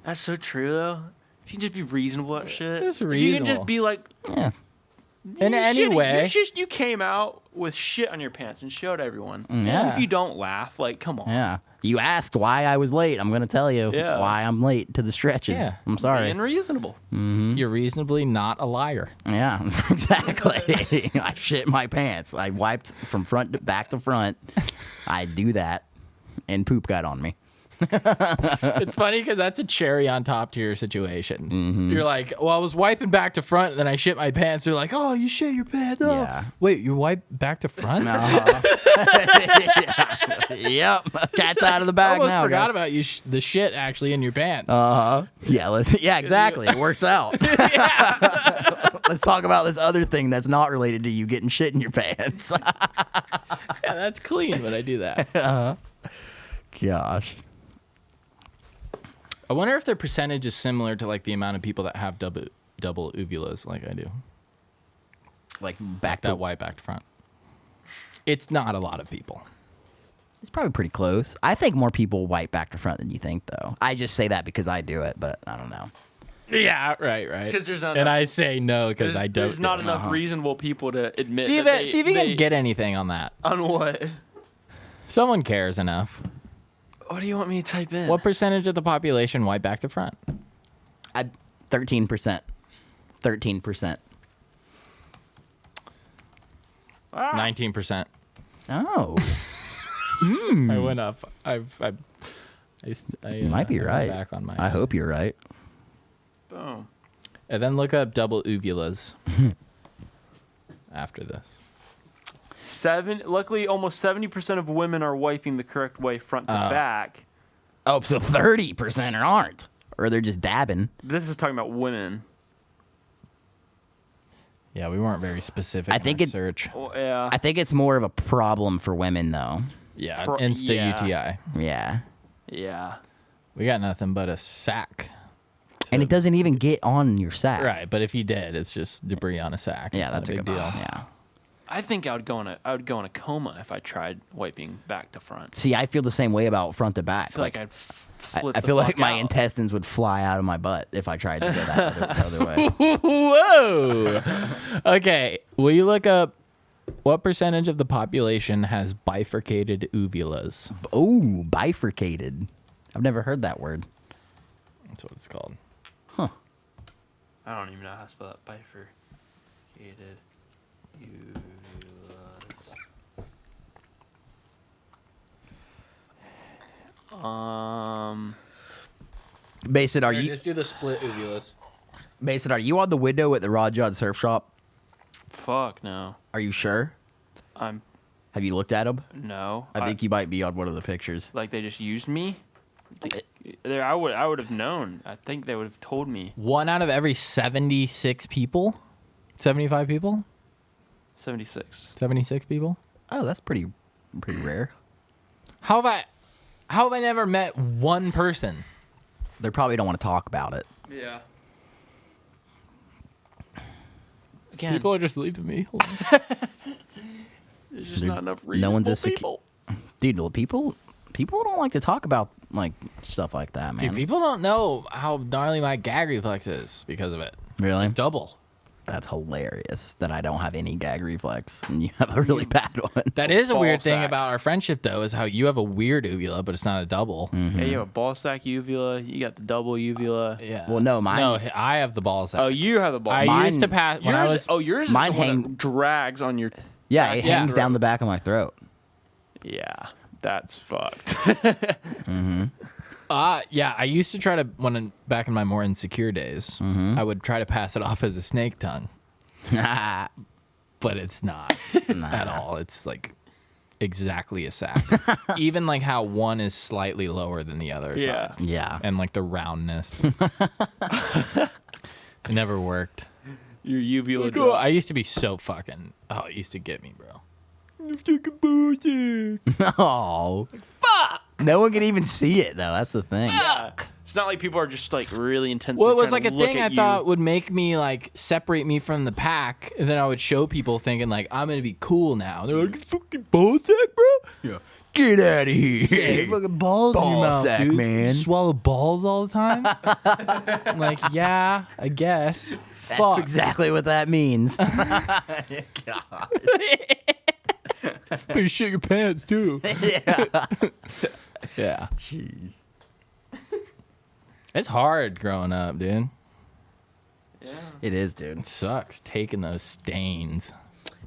That's so true, though. If you can just be reasonable at shit. Just If you can just reasonable. be like, Yeah. In any way. you came out with shit on your pants and showed everyone. Yeah. And if you don't laugh, like, come on. Yeah. You asked why I was late. I'm going to tell you Yeah. why I'm late to the stretches. Yeah. I'm sorry. Being reasonable. You're reasonably not a liar. Yeah, exactly. I shit my pants. I wiped from front to back to front. I do that, and poop got on me. It's funny because that's a cherry on top to your situation. You're like, well, I was wiping back to front, and then I shit my pants. They're like, oh, you shit your pants. Oh. Yeah. Wait, you wipe back to front? Yep. Cat's out of the I bag almost now. forgot about you. The shit actually in your pants. Yeah, yeah, exactly. It works out. Let's talk about this other thing that's not related to you getting shit in your pants. Yeah, that's clean when I do that. Gosh. I wonder if their percentage is similar to like the amount of people that have double uvulas like I do. Like back That to wipe back to front. It's not a lot of people. It's probably pretty close. I think more people wipe back to front than you think, though. I just say that because I do it, but I don't know. Yeah, right. 'cause there's not and enough- I say no because I don't. There's not do it. enough reasonable people to admit See that if you can get anything on that. On what? Someone cares enough. What do you want me to type in? What percentage of the population wipe back to front? 13%. 13%. 19%. Oh. I went up. You might be I went right. Back on my. I hope you're right. Boom. And then look up double uvulas. After this. Luckily, almost 70% of women are wiping the correct way, front to back. Oh, so 30% aren't, or they're just dabbing. This is talking about women. Yeah, we weren't very specific. I think in our it- search. Well, yeah. I think it's more of a problem for women, though. Yeah, Pro- Insta yeah. UTI. Yeah, Yeah. We got nothing but a sack. and it doesn't even get on your sack. Right, but if you did, it's just debris on a sack. Yeah, It's that's not a big good deal. Yeah. I think I would go in a coma if I tried wiping back to front. See, I feel the same way about front to I back. feel like I'd flip I the feel like fuck my out. intestines would fly out of my butt if I tried to go that other way. Whoa. Okay, will you look up what percentage of the population has bifurcated uvulas? Oh, bifurcated. I've never heard that word. That's what it's called. I don't even know how to spell that. Bifurcated uvulas. Mason, are Here, you just do the split uvulas. Mason? Are you on the window at the Rod John Surf Shop? Fuck no. Are you sure? I'm Have you looked at them? no. I think you might be on one of the pictures. like they just used me. There, I would have known. I think they would have told me. 1 out of every 76 people? 75 people? 76. 76 people? Oh, that's pretty rare. How have I never met one person? They probably don't want to talk about it. Yeah. Again, People are just leaving me. there's just Dude, not enough no reasonable one's a secu- people. Dude, people don't like to talk about like stuff like that, man. Dude, people don't know how gnarly my gag reflex is because of it. Really? Double. That's hilarious that I don't have any gag reflex and you have a really bad one. That is a Ball weird thing sack. about our friendship, though, is how you have a weird uvula, but it's not a double. Yeah, you have a ball sack uvula. You got the double uvula. Yeah. Well, no, mine- No, I have the ball sack. Oh, you have the ball. I mine- used to pass when I was. yours is mine the one hang- that drags on your. Yeah, it Yeah. hangs down the back of my throat. Yeah, that's fucked. Yeah, I used to try to back in my more insecure days. I would try to pass it off as a snake tongue, but it's not at all. It's like exactly a sack. Even like how one is slightly lower than the other. Yeah. side. Yeah. And like the roundness. It never worked. Your uvula. Like, oh, I used to be so fucking. Oh, it used to get me, bro. It's fucking bullshit. Oh, fuck! No one can even see it though. That's the thing. It's not like people are just like really intensely. Well, it was trying like to a look thing I at you. thought would make me like separate me from the pack, and then I would show people thinking like I'm gonna be cool now. They're like, "Fucking ball sack, bro." Yeah. Get out of here. Yeah, fucking balls in your Ball mouth, sack, dude. man. You swallow balls all the time. I'm like, yeah, I guess. That's Fuck. exactly what that means. God. But you shit your pants too. Yeah. Yeah. Jeez. It's hard growing up, dude. Yeah. It is, dude. It sucks taking those stains,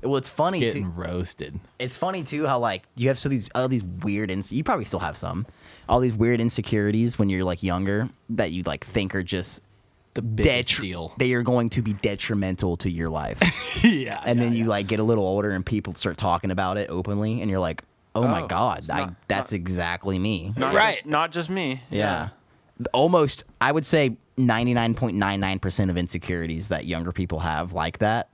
Well, it's funny getting too. roasted. It's funny too how like you have all these weird you probably still have some all these weird insecurities when you're like younger that you like think are just The biggest deal. they are going to be detrimental to your life. Yeah. And then you like get a little older and people start talking about it openly and you're like, oh my Oh, god, it's that's exactly me. Not Right. Not just me. Yeah. Almost, I would say 99.99% of insecurities that younger people have like that,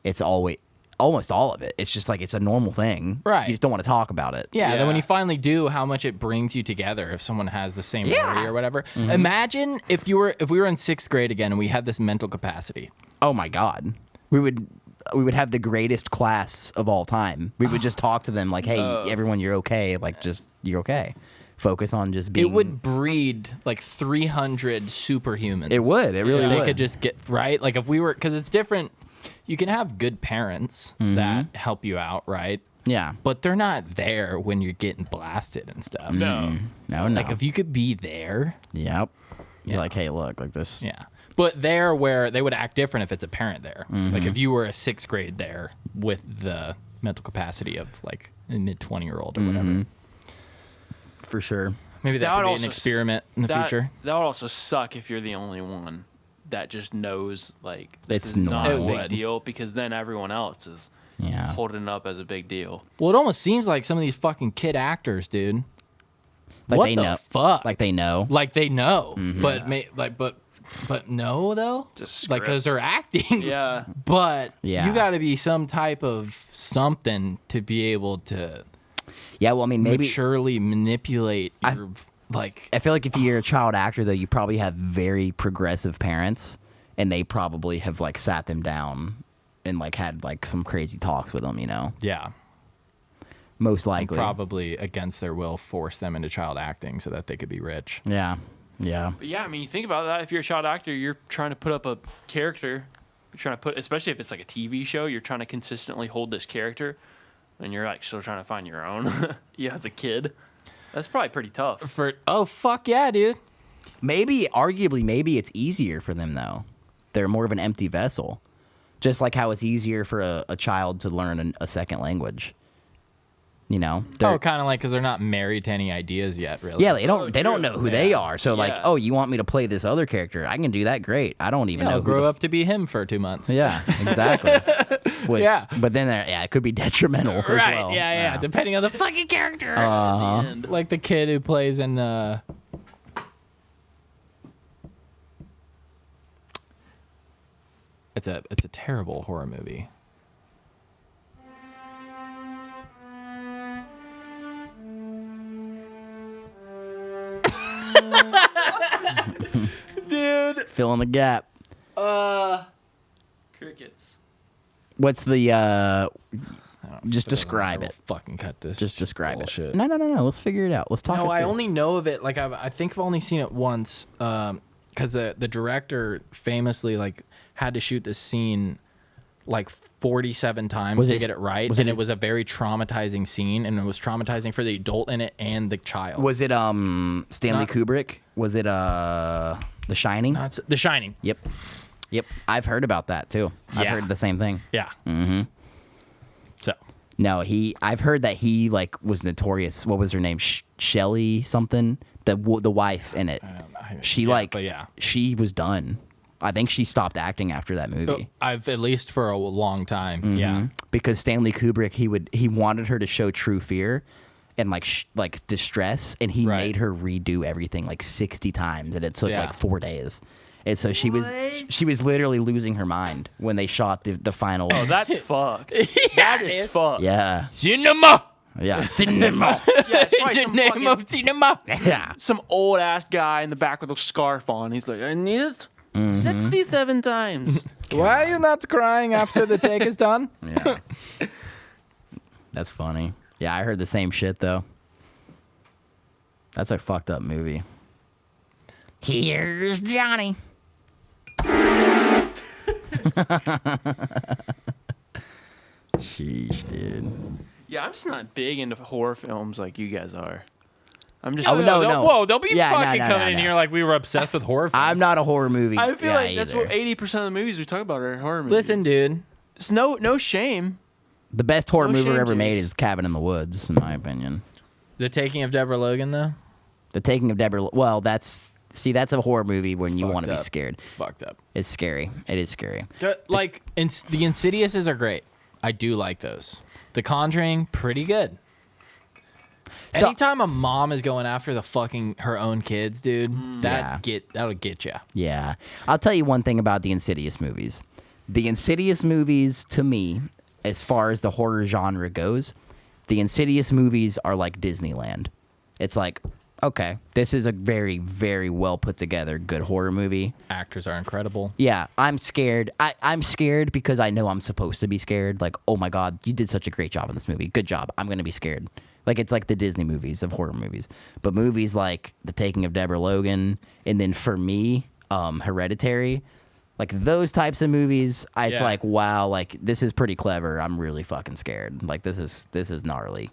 it's almost all of it. It's just like, it's a normal thing. Right. You just don't want to talk about it. Yeah, then when Yeah. you finally do, how much it brings you together if someone has the same Yeah. worry or whatever. Imagine if we were in 6th grade again and we had this mental capacity. Oh my god. We would have the greatest class of all time. We would just talk to them like, hey, everyone, you're okay. Like, just, you're okay. Focus on just being. It would breed like 300 superhumans. It would. It really They would. could just get right. Like if we were, because it's different. You can have good parents that help you out, right? Yeah. But they're not there when you're getting blasted and stuff. No. No, Like if you could be there, Yep. You're Yeah. like, hey, look, like this. yeah. But there where they would act different if it's a parent there. Like if you were a 6th grade there with the mental capacity of like a mid 20-year-old or whatever. for sure. Maybe that That would could be an also experiment in the future. That would also suck if you're the only one that just knows like this It's is not a normal. It big would. deal, because then everyone else is Yeah. holding it up as a big deal. Well, it almost seems like some of these fucking kid actors, dude. Like what they the know. fuck? Like they know. Like they know, but no though. Just Like because they're acting. Yeah. But Yeah. you got to be some type of something to be able to Yeah, well, I mean, maybe maturely manipulate your like. I feel like if you're a child actor, though, you probably have very progressive parents, and they probably have like sat them down and like had like some crazy talks with them. You know, Yeah. most likely. Probably against their will, force them into child acting so that they could be rich. Yeah, yeah, But yeah, I mean, you think about that. If you're a child actor, you're trying to put up a character. You're trying to put, especially if it's like a TV show, you're trying to consistently hold this character, and you're like still trying to find your own. Yeah, as a kid, that's probably pretty tough. Oh fuck yeah, dude. maybe arguably, maybe it's easier for them though. They're more of an empty vessel, just like how it's easier for a child to learn a second language. You know, Oh, kind of like because they're not married to any ideas yet, really. yeah, they don't Oh, they don't true. know who they are. So like, Yeah. oh, you want me to play this other character? I can do that. Great. I don't even Yeah, know I'll who grow the up to be him for 2 months. Yeah, exactly. Which, Yeah. But then, yeah, it could be detrimental as Right. well. Yeah. Depending on the fucking character. Uh-huh. Like the kid who plays in It's a terrible horror movie. Dude. Fill in the gap. Crickets. What's the, just describe it. Fucking cut this. Just describe bullshit. it. No. Let's figure it out. Let's talk No, it I through. only know of it. Like I think I've only seen it once. Because the director famously like had to shoot this scene like 47 times Was to it- get it right, was and it- it was a very traumatizing scene, and it was traumatizing for the adult in it and the child. Was it Stanley not- Kubrick? Was it The Shining? That's The Shining. Yep. I've heard about that too. I've Yeah. heard the same thing. Yeah. Mm-hmm. So No, I've heard that he like was notorious. What was her name? Shelley something. The wife in it. She but yeah. she was done. I think she stopped acting after that movie. I've at least for a long time. Yeah. Because Stanley Kubrick, he wanted her to show true fear and like distress, and he Right. made her redo everything like 60 times, and it took Yeah. like 4 days. And so she was literally losing her mind when they shot the final. Oh, that's fucked. That is fucked. Yeah, Cinema. yeah, cinema. Yeah, it's probably The some name fucking- of cinema. Yeah, some old ass guy in the back with a scarf on. He's like, I need it 67 times. Why are you not crying after the take is done? yeah. That's funny. Yeah, I heard the same shit though. That's a fucked up movie. Here's Johnny. Sheesh, dude. Yeah, I'm just not big into horror films like you guys are. I'm just. Oh, no, no. Whoa, don't be Yeah, no, fucking no, coming no, in no. here like we were obsessed with horror films. I'm not a horror movie. I feel guy like that's either. what 80% of the movies we talk about are horror movies. Listen, dude. it's no shame. The best horror No movie shame, ever made James. is Cabin in the Woods, in my opinion. The Taking of Deborah Logan, though? The Taking of Deborah. Well, that's a horror movie when you Fucked want to be up. scared. Fucked up. It's scary. It is scary. Like, the Insidiouses are great. I do like those. The Conjuring, pretty good. So- Anytime a mom is going after her own kids, dude, that'll get you. Yeah. I'll tell you one thing about the Insidious movies. The Insidious movies, to me, as far as the horror genre goes, the Insidious movies are like Disneyland. It's like, okay, this is a very, very well put together, good horror movie. Actors are incredible. Yeah, I'm scared. I'm scared because I know I'm supposed to be scared. Like, oh my God, you did such a great job in this movie. Good job. I'm going to be scared. Like, it's like the Disney movies of horror movies. But movies like The Taking of Deborah Logan, and then for me, Hereditary, like those types of movies, it's Yeah. like, wow, like this is pretty clever. I'm really fucking scared. Like, this is gnarly.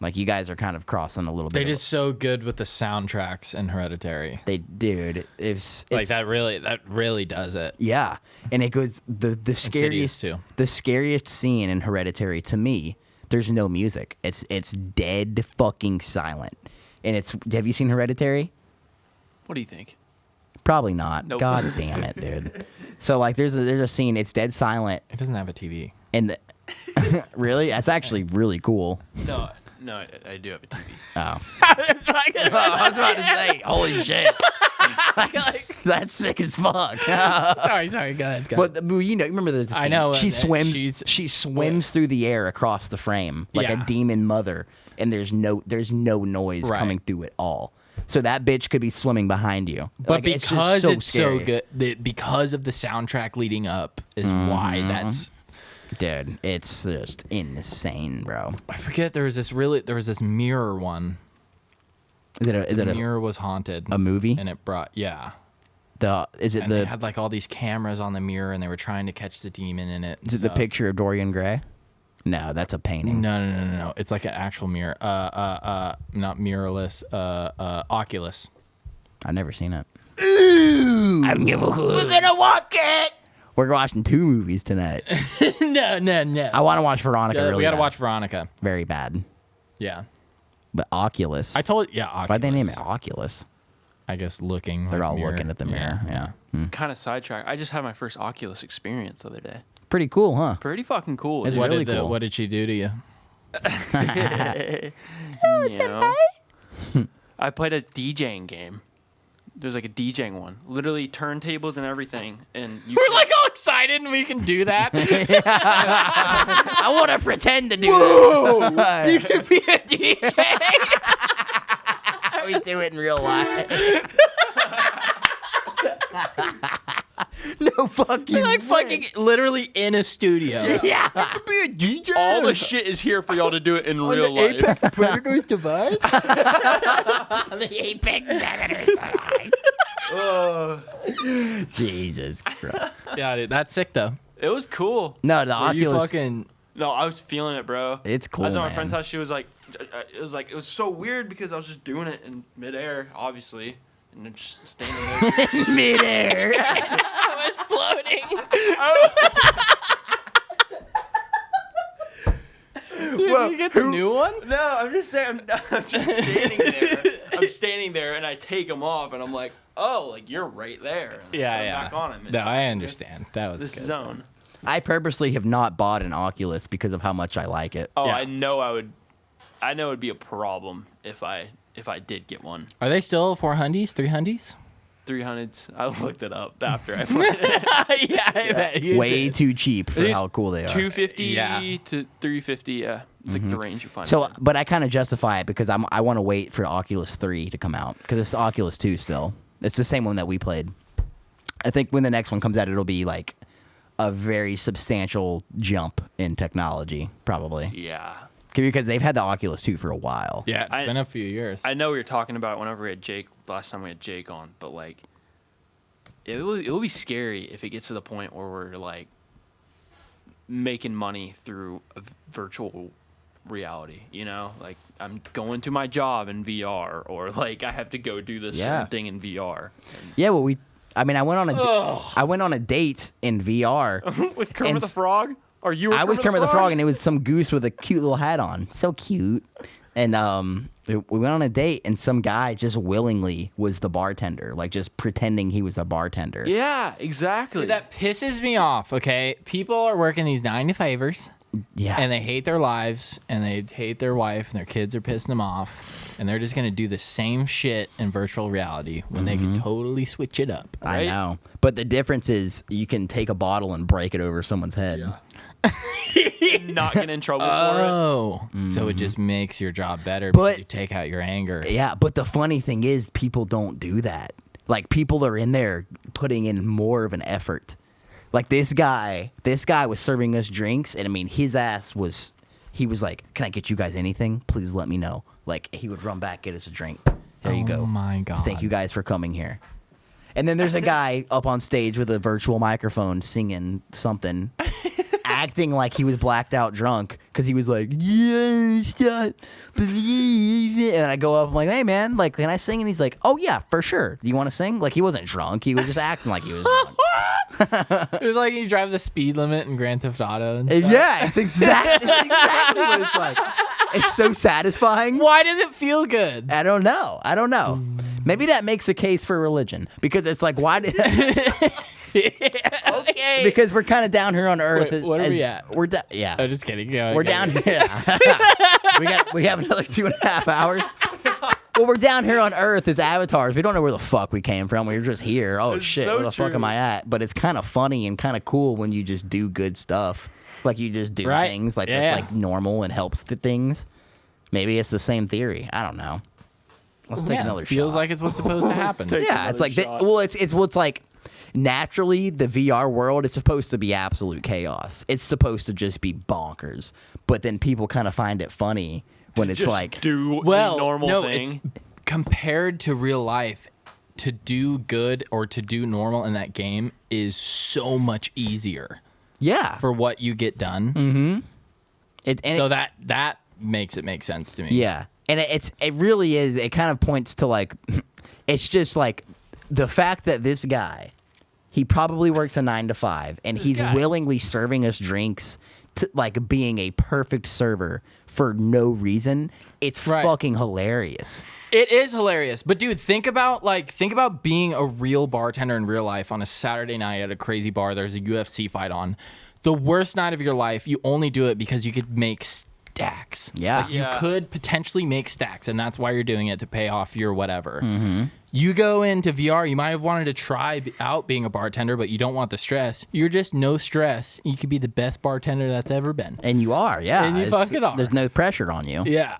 Like, you guys are kind of crossing a little They bit. did so good with the soundtracks in Hereditary. Dude, it's Like, that really does it. yeah, and it goes the Insidious, scariest too. the scariest scene in Hereditary to me. There's no music. It's dead fucking silent, and it's. Have you seen Hereditary? What do you think? Probably not. Nope. God damn it, dude. So like, there's a scene. It's dead silent, It doesn't have a TV. and really, that's actually really cool. No, I do have a TV. Oh, That's what I was about to say, holy shit, that's sick as fuck. sorry. Go ahead. But you know, remember there's a scene. I know, She and swims. She swims through the air across the frame like a Yeah. demon mother, and there's no noise Right. coming through at all. So that bitch could be swimming behind you. But Like, it's just because so it's scary. so good, because of the soundtrack leading up, is why that's. Dude, it's just insane, bro. I forget there was this mirror one. Is it The a mirror was haunted. movie? And it brought Is it and they the had like all these cameras on the mirror, and they were trying to catch the demon in it. and is it the stuff. picture of Dorian Gray? No, that's a painting. No. It's like an actual mirror. Not mirrorless. Oculus. I've never seen it. Ooh. I've never heard. We're gonna watch it. We're watching 2 movies tonight. No. I want to watch Veronica. Really we gotta bad. watch Veronica. Very bad. Yeah. But Oculus. Oculus. Why'd they name it Oculus? I guess looking. They're like all mirror. looking at the mirror. Yeah. Kind of sidetrack. I just had my first Oculus experience the other day. Pretty cool, huh? Pretty fucking cool. It's dude. really cool. What did she do to you? You know? I played a DJing game. There's like a DJing one, literally turntables and everything, and you We're like all excited, and we can do that. I want to pretend to do that. You can be a DJ. We do it in real life. No fucking We're like fucking literally in a studio. yeah. Be a DJ. all the shit is here for y'all to do it in real life. Apex Predators device. The Apex Predators device. Jesus Christ. Yeah, dude, that's sick though. It was cool. No, the Were you Oculus. fucking No, I was feeling it, bro. It's cool, I was at my man. friend's house. She was like, it was so weird because I was just doing it in midair, obviously, and then just standing there. Midair. I was floating. Did you get the new one? No, I'm just saying. I'm just standing there. I'm standing there, and I take them off, and I'm like, oh, like you're right there. And I put 'em back on him. No, I understand. That was This good. zone. I purposely have not bought an Oculus because of how much I like it. Oh, Yeah. I know I would. I know it'd be a problem if I did get one. Are they still 400s, 300s? 300s. I looked it up after I played it. Yeah, I bet you Way did. too cheap for These how cool they are. 250 Yeah. to 350. Yeah, it's like the range you find. So, it in. but I kind of justify it because I want to wait for Oculus 3 to come out because it's Oculus 2 still. It's the same one that we played. I think when the next one comes out, it'll be like a very substantial jump in technology, probably. Yeah. Because they've had the Oculus 2 for a while. Yeah, it's I- been a few years. I know we were talking about it whenever we had Jake last time we had Jake on, but like it will be scary if it gets to the point where we're like making money through a virtual reality, you know? Like I'm going to my job in VR or like I have to go do this Yeah. certain thing in VR. Yeah, well, I went on a date in VR. With Kermit And the Frog? Or you were I was Kermit the Frog, and it was some goose with a cute little hat on. So cute. And we went on a date, and some guy just willingly was the bartender, like just pretending he was a bartender. Yeah, exactly. Dude, that pisses me off, okay? People are working these 9-to-5ers, Yeah. and they hate their lives, and they hate their wife, and their kids are pissing them off, and they're just going to do the same shit in virtual reality when they can totally switch it up. I right? know. But the difference is you can take a bottle and break it over someone's head. Not get in trouble for Oh, so it just makes your job better But- because you take out your anger. Yeah, but the funny thing is people don't do that. Like people are in there putting in more of an effort. Like this guy was serving us drinks, and I mean he was like, "Can I get you guys anything? Please let me know." Like he would run back, get us a drink. There you go. Oh my God. Thank you guys for coming here. And then there's a guy up on stage with a virtual microphone singing something, acting like he was blacked out drunk because he was like, "Yeah, stop, believe it." And I go up, I'm like, "Hey man, like, can I sing?" And he's like, "Oh yeah, for sure. Do you want to sing?" Like he wasn't drunk. He was just acting like he was drunk. It was like you drive the speed limit in Grand Theft Auto. And And yeah, it's exactly what it's like. It's so satisfying. Why does it feel good? I don't know. Maybe that makes a case for religion because it's like, why did... Okay. Because we're kind of down here on Earth. Wait, what are we at? We're yeah. I'm just kidding. Go, We're go. down here. we have another 2.5 hours. Well, we're down here on Earth as avatars. We don't know where the fuck we came from. We were just here. Oh, It's shit. so Where the fuck true. am I at? But it's kind of funny and kind of cool when you just do good stuff. Like you just do Right. things like Yeah. that's like normal and helps the things. Maybe it's the same theory. I don't know. Let's take another Feels shot. like it's what's supposed to happen. Take Yeah, it's another like shot. well, it's what's like naturally the VR world is supposed to be absolute chaos. It's supposed to just be bonkers. But then people kind of find it funny when it's Just like do Well, the normal no, thing. it's compared to real life. To do good or to do normal in that game is so much easier yeah. for what you get done. And So that makes it make sense to me. yeah. And it really is. It kind of points to like it's just like the fact that this guy he probably works a 9 to 5 and he's guy. willingly serving us drinks to like being a perfect server for no reason. It's Right. fucking hilarious. It is hilarious. But dude, think about being a real bartender in real life on a Saturday night at a crazy bar. There's a UFC fight on. The worst night of your life, you only do it because you could make stacks. Yeah. Like, you Yeah. could potentially make stacks, and that's why you're doing it, to pay off your whatever. You go into VR, you might have wanted to try out being a bartender, but you don't want the stress. You're just no stress. You could be the best bartender that's ever been. And you are, yeah. And you fucking are. There's no pressure on you. Yeah.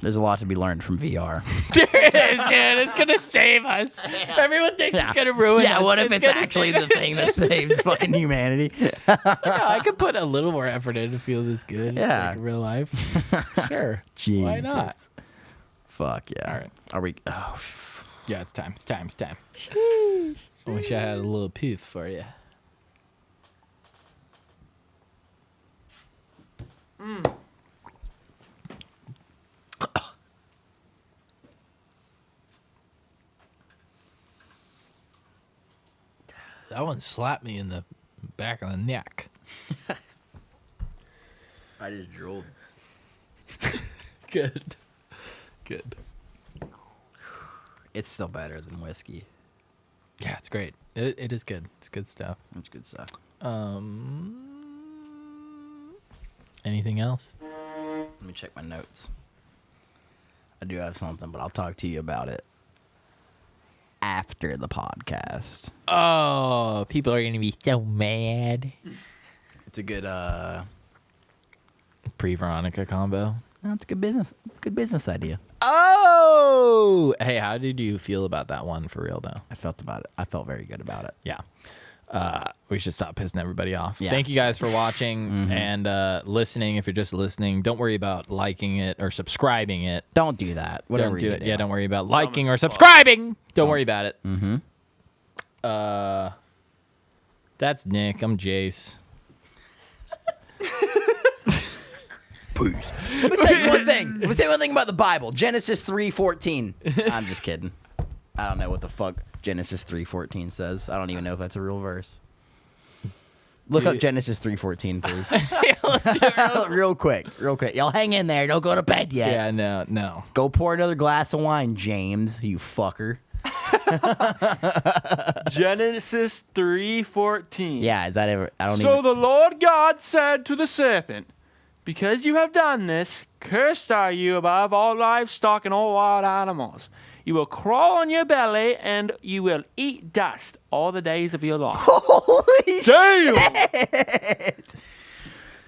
There's a lot to be learned from VR. There is, dude. It's going to save us. Everyone thinks it's going to ruin us. Yeah, what if it's gonna actually save the thing that saves fucking humanity? Yeah, I could put a little more effort in to feel this good. Yeah. Like real life. Sure. Why not? Jesus. Fuck yeah. All right. Are we? Yeah, it's time. It's time. It's time. I wish I had a little poof for you. That one slapped me in the back of the neck. I just drooled. Good. Good. It's still better than whiskey. Yeah, it's great. It is good. It's good stuff. That's good stuff. Anything else? Let me check my notes. I do have something, but I'll talk to you about it after the podcast. Oh, people are gonna be so mad. It's a good Pre-Veronica combo. no, it's a good business idea. Oh, hey, how did you feel about that one for real though? I felt very good about it. Yeah. We should stop pissing everybody off. Yeah. Thank you guys for watching and listening. If you're just listening, don't worry about liking it or subscribing it. Don't do that. Whatever Don't do you it. do. Yeah, don't worry about liking or as fuck. subscribing. Don't worry about it. That's Nick. I'm Jace. Let me tell you one thing. Let me tell you one thing about the Bible. Genesis 3:14. I'm just kidding. I don't know what the fuck Genesis 3:14 says. I don't even know if that's a real verse. Look up Dude. Genesis 3:14, please. Real quick. Y'all hang in there. Don't go to bed yet. Yeah, no. Go pour another glass of wine, James, you fucker. Genesis 3:14. Yeah, is that ever? I don't So even. the Lord God said to the serpent, because you have done this, cursed are you above all livestock and all wild animals. You will crawl on your belly and you will eat dust all the days of your life. Holy Damn!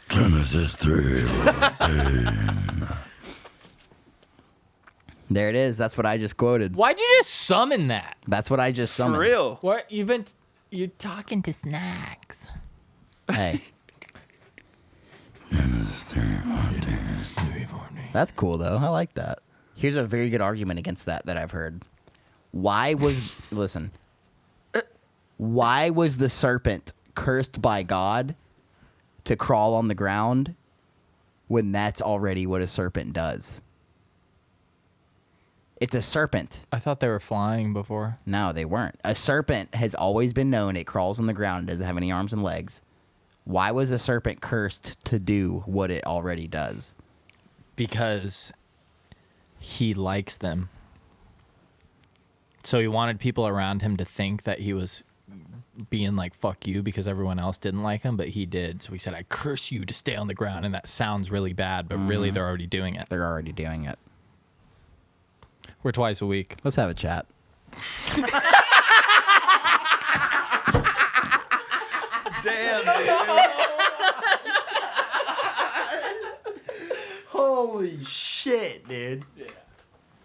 Genesis 3:14. There it is. That's what I just quoted. Why'd you just summon that? That's what I just For summoned. real. What you're talking to snacks. Hey. That's cool though. I like that. Here's a very good argument against that I've heard. Why was the serpent cursed by God to crawl on the ground when that's already what a serpent does? It's a serpent. I thought they were flying before. No, they weren't. A serpent has always been known. It crawls on the ground. It doesn't have any arms and legs. Why was a serpent cursed to do what it already does? Because he likes them. So he wanted people around him to think that he was being like, fuck you, because everyone else didn't like him, but he did. So he said, I curse you to stay on the ground. And that sounds really bad, but really they're already doing it. They're already doing it. We're twice a week. Let's have a chat. Damn, dude. Holy shit, dude. Yeah.